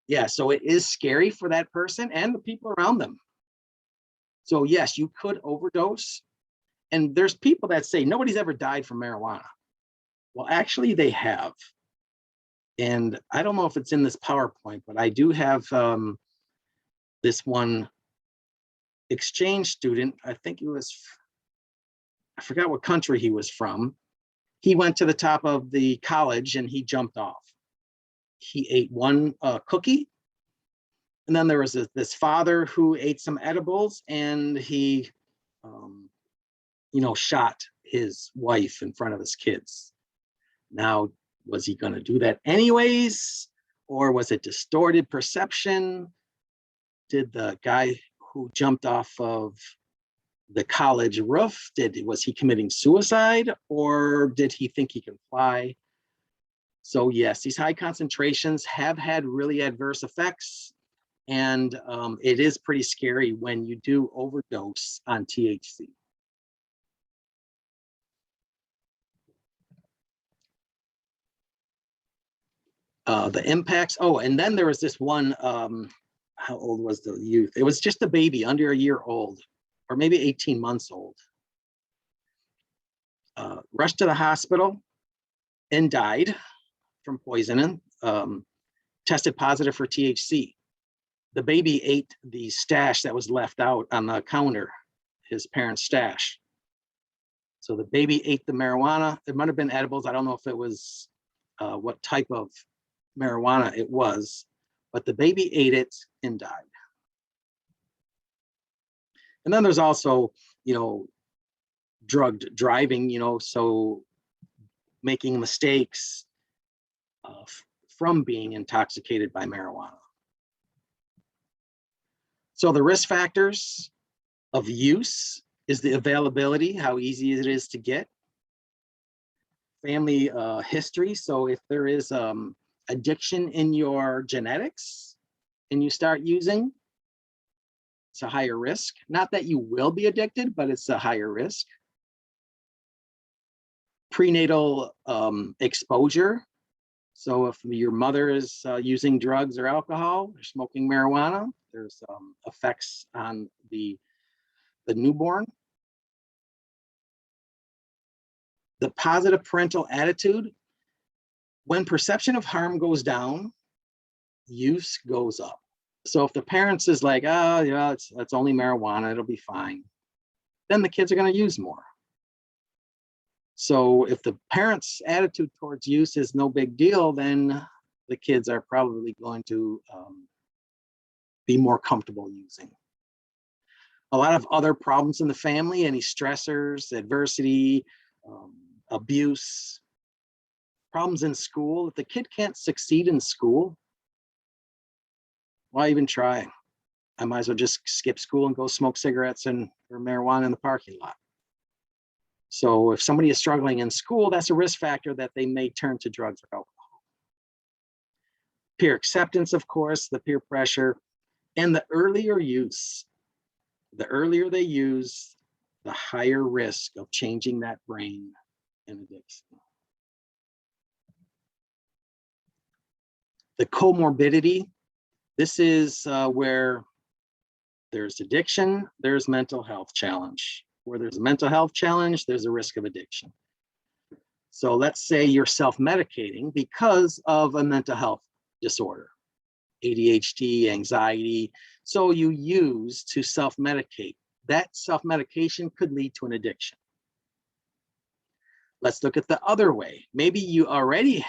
yeah, so it is scary for that person and the people around them. So yes, you could overdose. And there's people that say nobody's ever died from marijuana. Well, actually they have. And I don't know if it's in this PowerPoint, but I do have this one exchange student. I forgot what country he was from. He went to the top of the college and he jumped off. He ate one cookie. And then there was this father who ate some edibles and he, shot his wife in front of his kids. Now, was he going to do that anyways? Or was it distorted perception? Did the guy who jumped off of the college roof, was he committing suicide? Or did he think he can fly? So yes, these high concentrations have had really adverse effects. And it is pretty scary when you do overdose on THC. The impacts. Oh, and then there was this one, how old was the youth? It was just a baby under a year old, or maybe 18 months old. Rushed to the hospital and died from poisoning, tested positive for THC. The baby ate the stash that was left out on the counter, his parents' stash. So the baby ate the marijuana. It might have been edibles. I don't know if it was what type of marijuana it was, but the baby ate it and died. And then there's also, drugged driving, so making mistakes from being intoxicated by marijuana. So the risk factors of use is the availability, how easy it is to get. Family history, so if there is addiction in your genetics and you start using, it's a higher risk. Not that you will be addicted, but it's a higher risk. Prenatal exposure. So if your mother is using drugs or alcohol or smoking marijuana, there's effects on the newborn. The positive parental attitude. When perception of harm goes down, use goes up. So if the parents is like, oh, yeah, it's only marijuana, it'll be fine, then the kids are going to use more. So if the parents' attitude towards use is no big deal, then the kids are probably going to be more comfortable using. A lot of other problems in the family, any stressors, adversity, abuse, problems in school. If the kid can't succeed in school, why even try? I might as well just skip school and go smoke cigarettes or marijuana in the parking lot. So if somebody is struggling in school, that's a risk factor that they may turn to drugs or alcohol. Peer acceptance, of course, the peer pressure, and the earlier use. The earlier they use, the higher risk of changing that brain in addiction. The comorbidity, this is where there's addiction, there's mental health challenge. Where there's a mental health challenge, there's a risk of addiction. So let's say you're self-medicating because of a mental health disorder, ADHD, anxiety. So you use to self-medicate. That self-medication could lead to an addiction. Let's look at the other way. Maybe you already,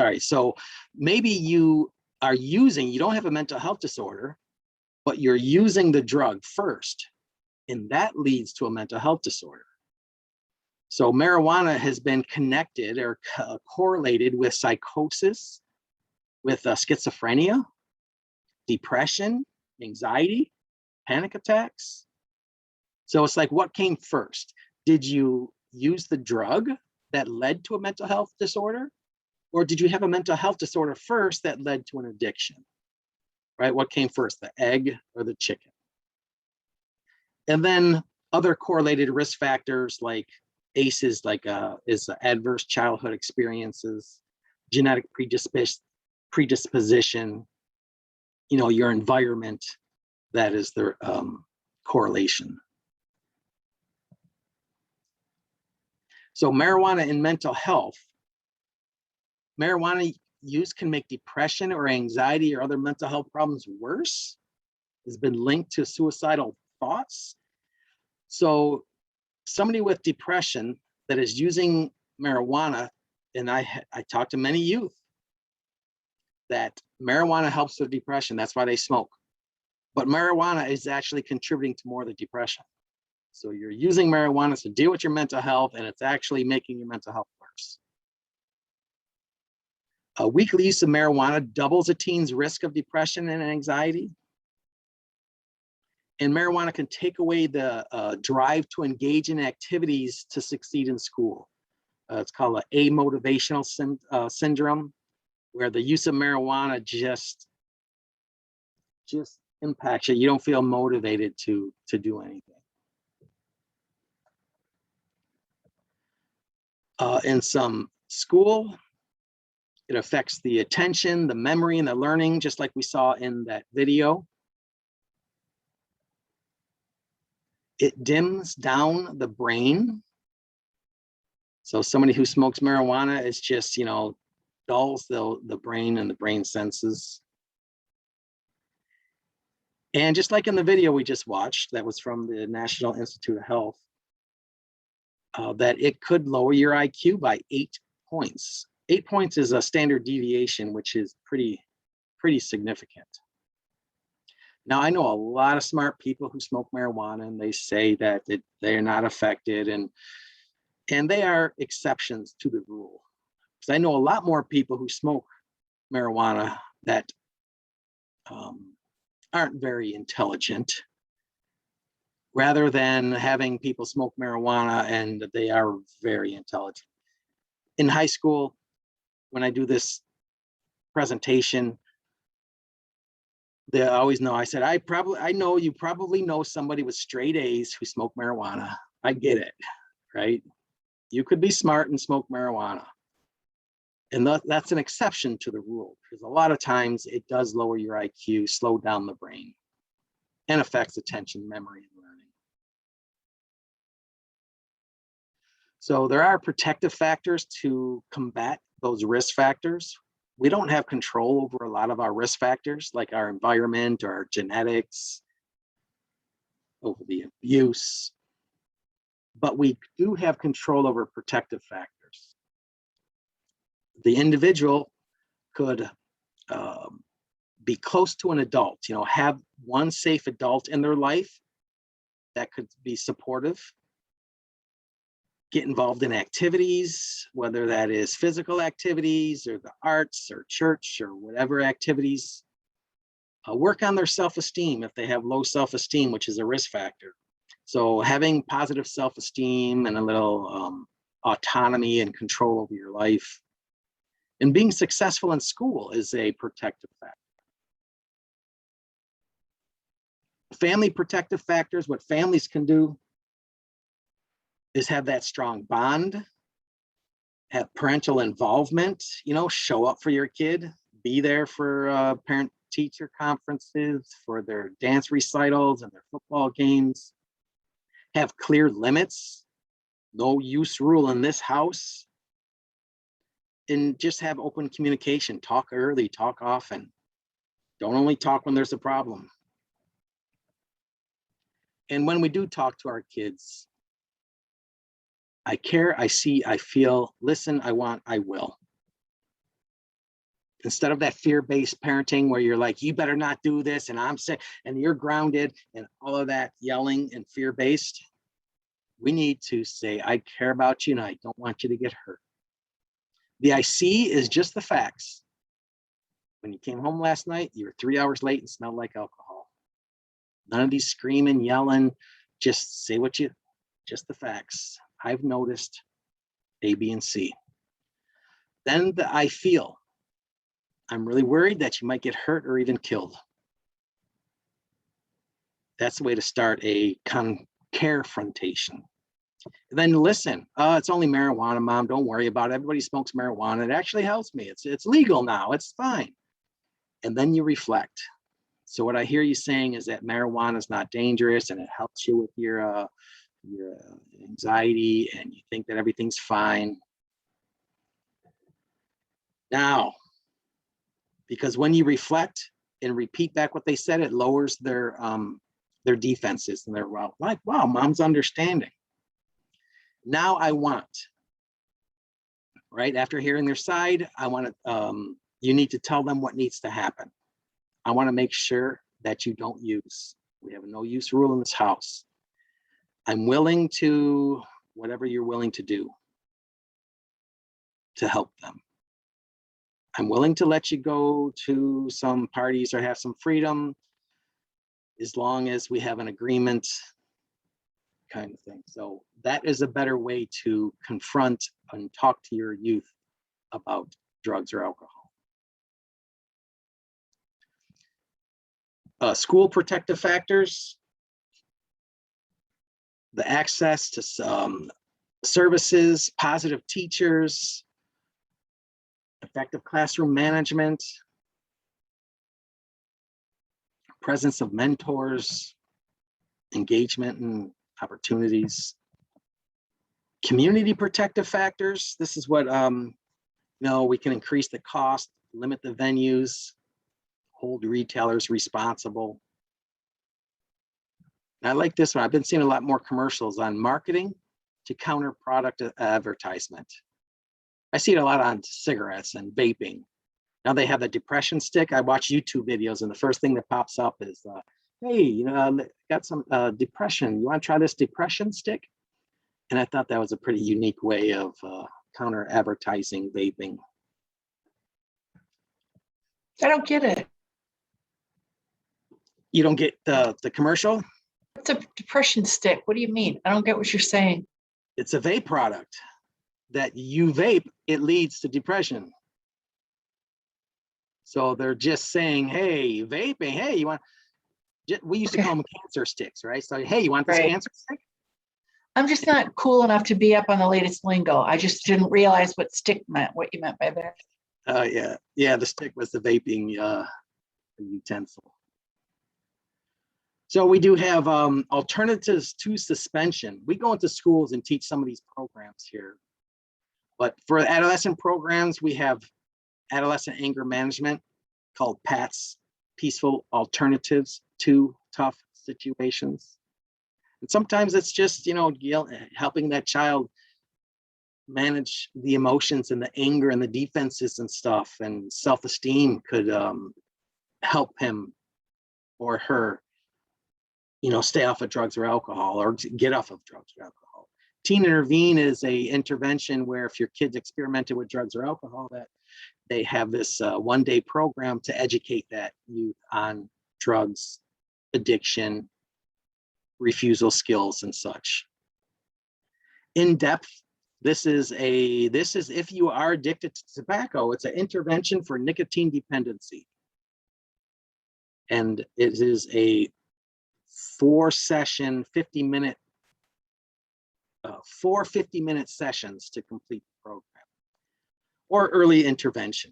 so maybe you are using, you don't have a mental health disorder, but you're using the drug first, and that leads to a mental health disorder. So marijuana has been connected or correlated with psychosis, with schizophrenia, depression, anxiety. panic attacks. So it's like, what came first? Did you use the drug that led to a mental health disorder? Or did you have a mental health disorder first that led to an addiction? Right? What came first, the egg or the chicken? And then other correlated risk factors like ACEs, like is adverse childhood experiences, genetic predisposition, you know, your environment, that is the correlation. So marijuana in mental health, marijuana use can make depression or anxiety or other mental health problems worse. Has been linked to suicidal thoughts. So somebody with depression that is using marijuana, and I talk to many youth that marijuana helps with depression. That's why they smoke. But marijuana is actually contributing to more of the depression. So you're using marijuana to deal with your mental health, and it's actually making your mental health worse. A weekly use of marijuana doubles a teen's risk of depression and anxiety. And marijuana can take away the drive to engage in activities to succeed in school. It's called an amotivational syndrome, where the use of marijuana just impacts you. You don't feel motivated to do anything. In some school, it affects the attention, the memory, and the learning, just like we saw in that video. It dims down the brain. So somebody who smokes marijuana is just, you know, dulls the brain and the brain senses. And just like in the video we just watched, that was from the National Institute of Health, that it could lower your IQ by 8 points. 8 points is a standard deviation, which is pretty significant. Now, I know a lot of smart people who smoke marijuana, and they say that they are not affected, and they are exceptions to the rule. Because I know a lot more people who smoke marijuana that aren't very intelligent, rather than having people smoke marijuana and they are very intelligent. In high school, when I do this presentation, they always know, I said, I know you probably know somebody with straight A's who smoke marijuana. I get it, right? You could be smart and smoke marijuana. And that's an exception to the rule, because a lot of times it does lower your IQ, slow down the brain, and affects attention, memory, and learning. So there are protective factors to combat those risk factors. We don't have control over a lot of our risk factors, like our environment or our genetics, over the abuse, but we do have control over protective factors. The individual could be close to an adult, you know, have one safe adult in their life that could be supportive, get involved in activities, whether that is physical activities or the arts or church or whatever activities. Work on their self-esteem if they have low self-esteem, which is a risk factor. So having positive self-esteem and a little autonomy and control over your life, and being successful in school is a protective factor. Family protective factors, what families can do is have that strong bond, have parental involvement, you know, show up for your kid, be there for parent-teacher conferences, for their dance recitals and their football games, have clear limits, no use rule in this house, and just have open communication, talk early, talk often. Don't only talk when there's a problem. And when we do talk to our kids, I care, I see, I feel, listen, I want, I will. Instead of that fear-based parenting where you're like, you better not do this, and I'm sick, and you're grounded, and all of that yelling and fear-based, we need to say, I care about you and I don't want you to get hurt. The I see is just the facts. When you came home last night, you were 3 hours late and smelled like alcohol. None of these screaming, yelling, just say just the facts. I've noticed A, B, and C. Then the I feel. I'm really worried that you might get hurt or even killed. That's the way to start a Carefrontation. Then listen, it's only marijuana, Mom. Don't worry about it. Everybody smokes marijuana. It actually helps me. It's legal now. It's fine. And then you reflect. So what I hear you saying is that marijuana is not dangerous and it helps you with your anxiety and you think that everything's fine. Now, because when you reflect and repeat back what they said, it lowers their defenses and they're like, wow, Mom's understanding. Now I want, right after hearing their side, I want to, you need to tell them what needs to happen. I want to make sure that you don't use. We have a no use rule in this house. I'm willing to, whatever you're willing to do to help them. I'm willing to let you go to some parties or have some freedom as long as we have an agreement, kind of thing. So that is a better way to confront and talk to your youth about drugs or alcohol. School protective factors, the access to some services, positive teachers, effective classroom management, presence of mentors, engagement and opportunities, community protective factors. This is what, we can increase the cost, limit the venues, hold retailers responsible. And I like this one. I've been seeing a lot more commercials on marketing to counter product advertisement. I see it a lot on cigarettes and vaping. Now they have the depression stick. I watch YouTube videos and the first thing that pops up is, hey, got some depression. You want to try this depression stick? And I thought that was a pretty unique way of counter advertising vaping. I don't get it. You don't get the commercial? What's a depression stick? What do you mean? I don't get what you're saying. It's a vape product that you vape, it leads to depression. So they're just saying, hey, vaping, hey, you want, we used to call them cancer sticks, right? So, hey, you want this cancer stick? I'm just not cool enough to be up on the latest lingo. I just didn't realize what stick meant, what you meant by that. Yeah, the stick was the vaping utensil. So we do have alternatives to suspension. We go into schools and teach some of these programs here. But for adolescent programs, we have adolescent anger management called PATS, Peaceful Alternatives to Tough Situations. And sometimes it's just, helping that child manage the emotions and the anger and the defenses and stuff, and self-esteem could help him or her, stay off of drugs or alcohol or get off of drugs or alcohol. Teen Intervene is a intervention where if your kids experimented with drugs or alcohol, that they have this one-day program to educate that youth on drugs, addiction, refusal skills, and such. In depth, this is if you are addicted to tobacco, it's an intervention for nicotine dependency. And it is a 4-session, 50-minute, 4 50-minute sessions to complete the program, or early intervention.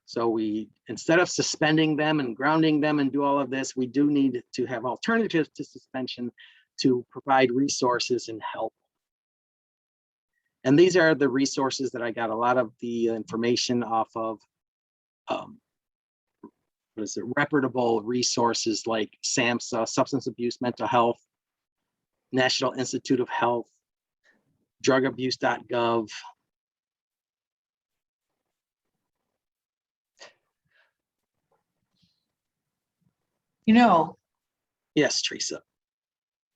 So we, instead of suspending them and grounding them and do all of this, we do need to have alternatives to suspension to provide resources and help. And these are the resources that I got a lot of the information off of, reputable resources like SAMHSA, Substance Abuse Mental Health, National Institute of Health, drugabuse.gov. Yes, Theresa.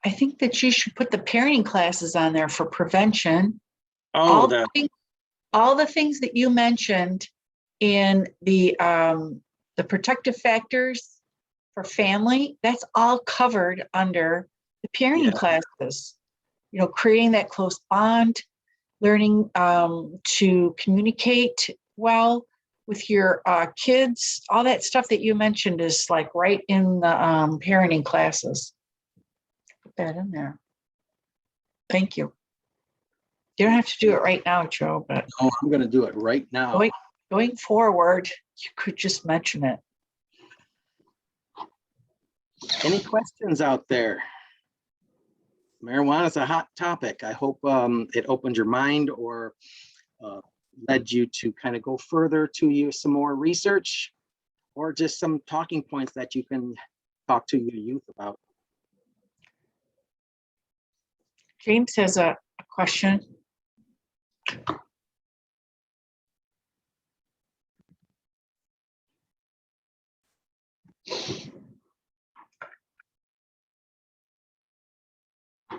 I think that you should put the parenting classes on there for prevention. Oh, all the things that you mentioned in the protective factors for family, that's all covered under the parenting classes. You know, creating that close bond, learning to communicate well with your kids, all that stuff that you mentioned is like right in the parenting classes. Put that in there. Thank you. You don't have to do it right now, Joe, but Oh, I'm going to do it right now. going forward, you could just mention it. Any questions out there? Marijuana is a hot topic. I hope it opened your mind or led you to kind of go further to you some more research or just some talking points that you can talk to your youth about. James has a question.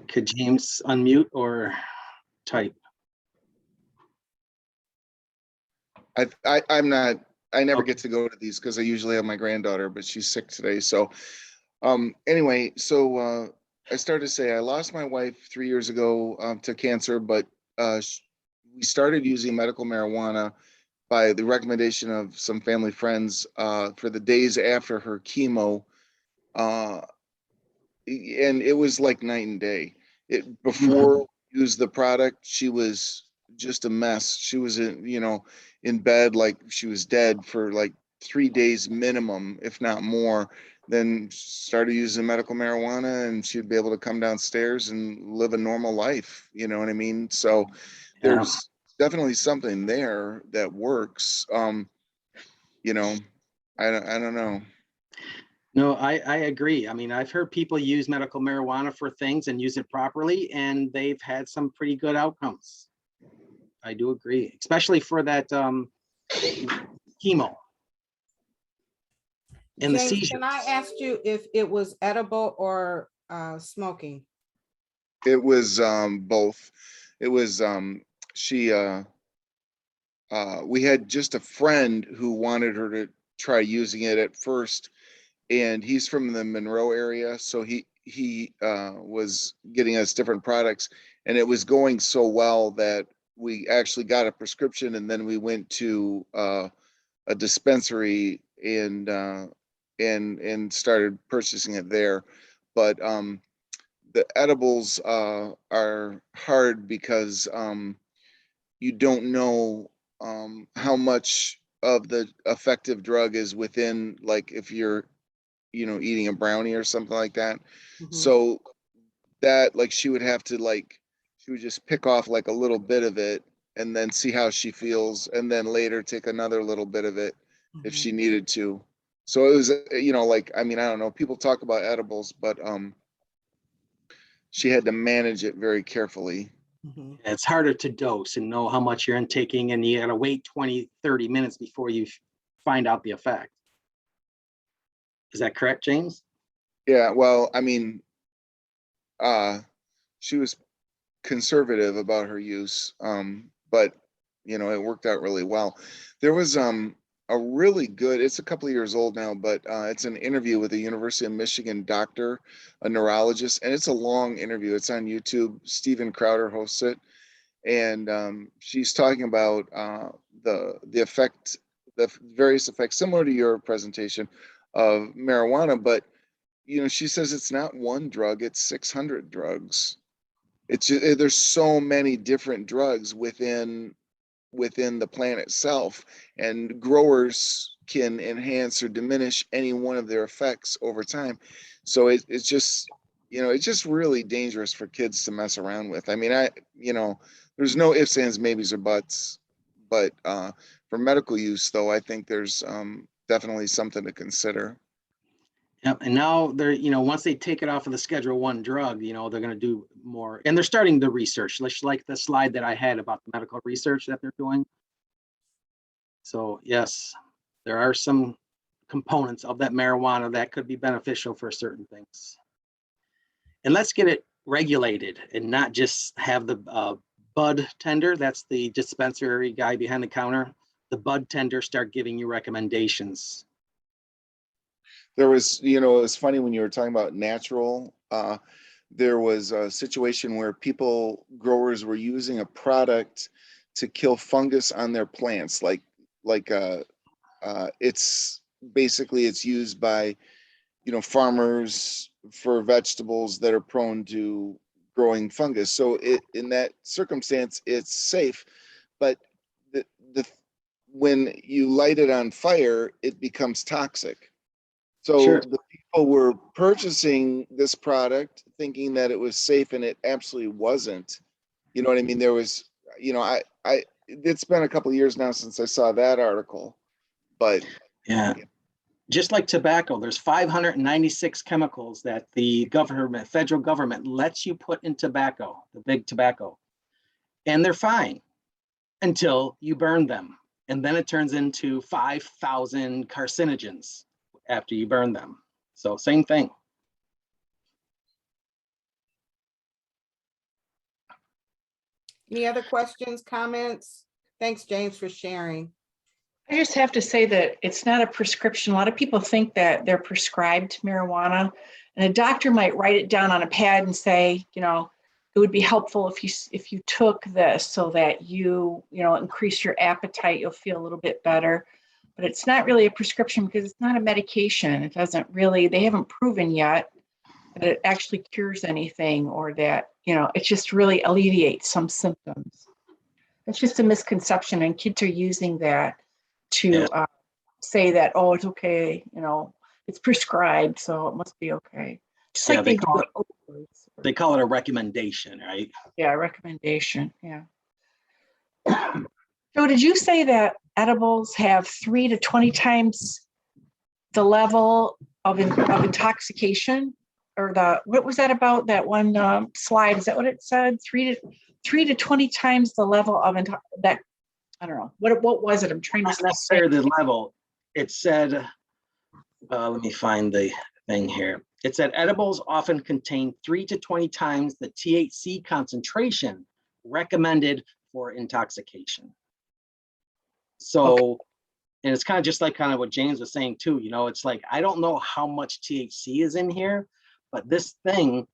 Could James unmute or type? I never Okay. get to go to these because I usually have my granddaughter, but she's sick today. So anyway, so I started to say I lost my wife 3 years ago to cancer, but we started using medical marijuana by the recommendation of some family friends for the days after her chemo. And it was like night and day. Before we used the product, she was just a mess. She was in bed like she was dead for like 3 days minimum, if not more. Then started using medical marijuana and she'd be able to come downstairs and live a normal life. You know what I mean? So there's definitely something there that works. You know, I don't know. No, I agree. I mean, I've heard people use medical marijuana for things and use it properly, and they've had some pretty good outcomes. I do agree, especially for that chemo and the James, seizures. can I ask you if it was edible or smoking? It was both. It was we had just a friend who wanted her to try using it at first, and he's from the Monroe area, so he was getting us different products, and it was going so well that we actually got a prescription, and then we went to a dispensary and started purchasing it there. But the edibles are hard because you don't know how much of the effective drug is within, like if you're eating a brownie or something like that. So that, like, she would just pick off like a little bit of it and then see how she feels, and then later take another little bit of it if she needed to. So it was, like, I mean, I don't know, people talk about edibles, but she had to manage it very carefully. It's harder to dose and know how much you're intaking, and you gotta wait 20-30 minutes before you find out the effect. Is that correct, James? Yeah, well, I mean, she was conservative about her use, but it worked out really well. There was a really good, it's a couple of years old now, but it's an interview with a University of Michigan doctor, a neurologist, and it's a long interview. It's on YouTube. Steven Crowder hosts it, and she's talking about the effect, the various effects similar to your presentation of marijuana, but she says it's not one drug, it's 600 drugs. It's just, there's so many different drugs within the plant itself, and growers can enhance or diminish any one of their effects over time. So it's just, it's just really dangerous for kids to mess around with. I mean, there's no ifs, ands, maybes, or buts, but for medical use though, I think there's definitely something to consider. Yep. And now they're, once they take it off of the Schedule I drug, they're going to do more, and they're starting the research, like the slide that I had about the medical research that they're doing. So yes, there are some components of that marijuana that could be beneficial for certain things. And let's get it regulated and not just have the bud tender, that's the dispensary guy behind the counter, the bud tender start giving you recommendations. There was, you know, it's funny when you were talking about natural, there was a situation where growers were using a product to kill fungus on their plants. It's basically, it's used by, you know, farmers for vegetables that are prone to growing fungus. So in that circumstance, it's safe, but the when you light it on fire, it becomes toxic. So Sure. the people were purchasing this product thinking that it was safe, and it absolutely wasn't. You know what I mean? There was, you know, it's been a couple of years now since I saw that article, but Yeah. Just like tobacco, there's 596 chemicals that the government, federal government, lets you put in tobacco, the big tobacco, and they're fine until you burn them. And then it turns into 5,000 carcinogens after you burn them. So same thing. Any other questions, comments? Thanks, James, for sharing. I just have to say that it's not a prescription. A lot of people think that they're prescribed marijuana, and a doctor might write it down on a pad and say, you know, it would be helpful if you took this so that you know, increase your appetite, you'll feel a little bit better. But it's not really a prescription because it's not a medication. It doesn't really, they haven't proven yet that it actually cures anything, or that, you know, it just really alleviates some symptoms. It's just a misconception, and kids are using that to say that, oh, it's okay, you know, it's prescribed, so it must be okay. Just like Yeah, they call it a recommendation, right? Yeah, recommendation. Yeah. So did you say that edibles have 3 to 20 times the level of intoxication, or what was that about, that one slide? Is that what it said? 3 to 20 times the level of that. I don't know. What was it? I'm trying to Not necessarily the level. It said, let me find the thing here. It said edibles often contain 3 to 20 times the THC concentration recommended for intoxication. So, okay. And it's kind of just like what James was saying too, you know, it's like, I don't know how much THC is in here, but this thing,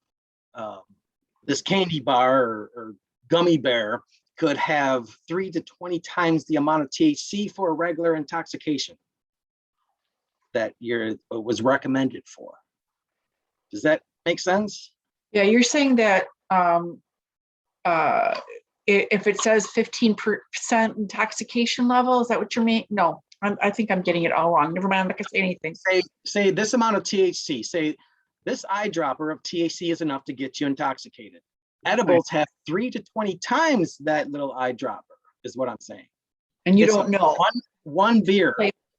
this candy bar or gummy bear could have 3 to 20 times the amount of THC for a regular intoxication that was recommended for. Does that make sense? Yeah, you're saying that if it says 15% intoxication level, is that what you mean? No, I think I'm getting it all wrong. Never mind, I'm not gonna say anything. Say this amount of THC, say this eyedropper of THC is enough to get you intoxicated. Edibles have 3 to 20 times that little eyedropper, is what I'm saying. And you don't know. One beer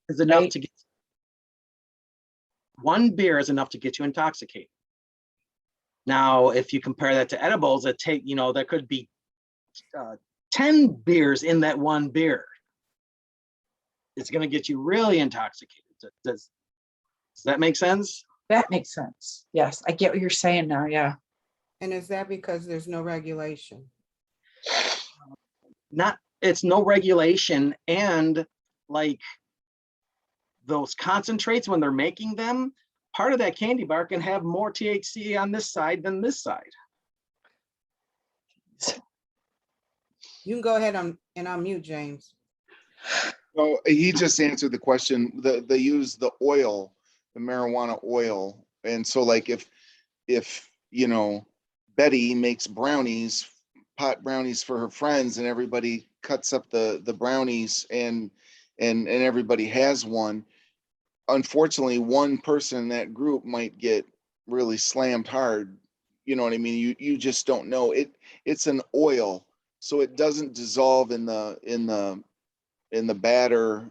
is enough to get. One beer is enough to get you intoxicated. Now, if you compare that to edibles, there could be 10 beers in that one beer. It's going to get you really intoxicated. Does that make sense? That makes sense. Yes, I get what you're saying now. Yeah. And is that because there's no regulation? It's no regulation, and like those concentrates, when they're making them, part of that candy bar can have more THC on this side than this side. You can go ahead and unmute, James. No, he just answered the question. They use the oil, the marijuana oil, and so like if you know, Betty makes brownies, pot brownies for her friends, and everybody cuts up the brownies, and everybody has one. Unfortunately, one person in that group might get really slammed hard. You know what I mean? You just don't know. It's an oil, so it doesn't dissolve in the batter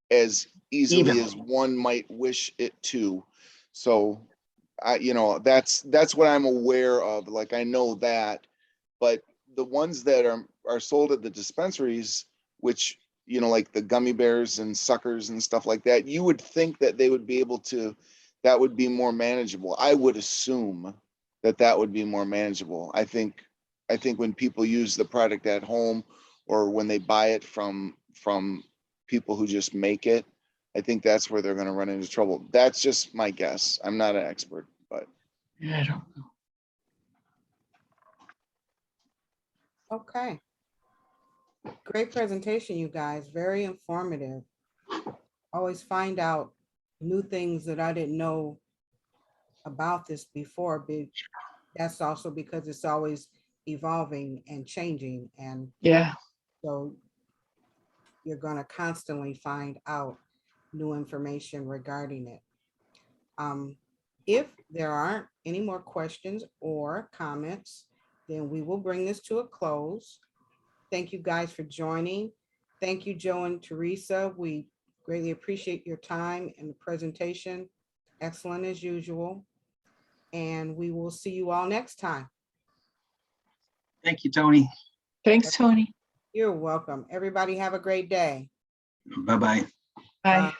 as easily as one might wish it to. So that's what I'm aware of. Like, I know that, but the ones that are sold at the dispensaries, which, you know, like the gummy bears and suckers and stuff like that, you would think that they would be able to, that would be more manageable. I would assume that would be more manageable. I think when people use the product at home, or when they buy it from people who just make it, I think that's where they're going to run into trouble. That's just my guess. I'm not an expert, but Yeah, I don't know. Okay. Great presentation, you guys. Very informative. Always find out new things that I didn't know about this before. That's also because it's always evolving and changing. And Yeah. so you're going to constantly find out new information regarding it. If there aren't any more questions or comments, then we will bring this to a close. Thank you guys for joining. Thank you, Joe and Theresa. We greatly appreciate your time and the presentation. Excellent as usual. And we will see you all next time. Thank you, Tony. Thanks, Tony. You're welcome. Everybody have a great day. Bye-bye. Bye. Bye.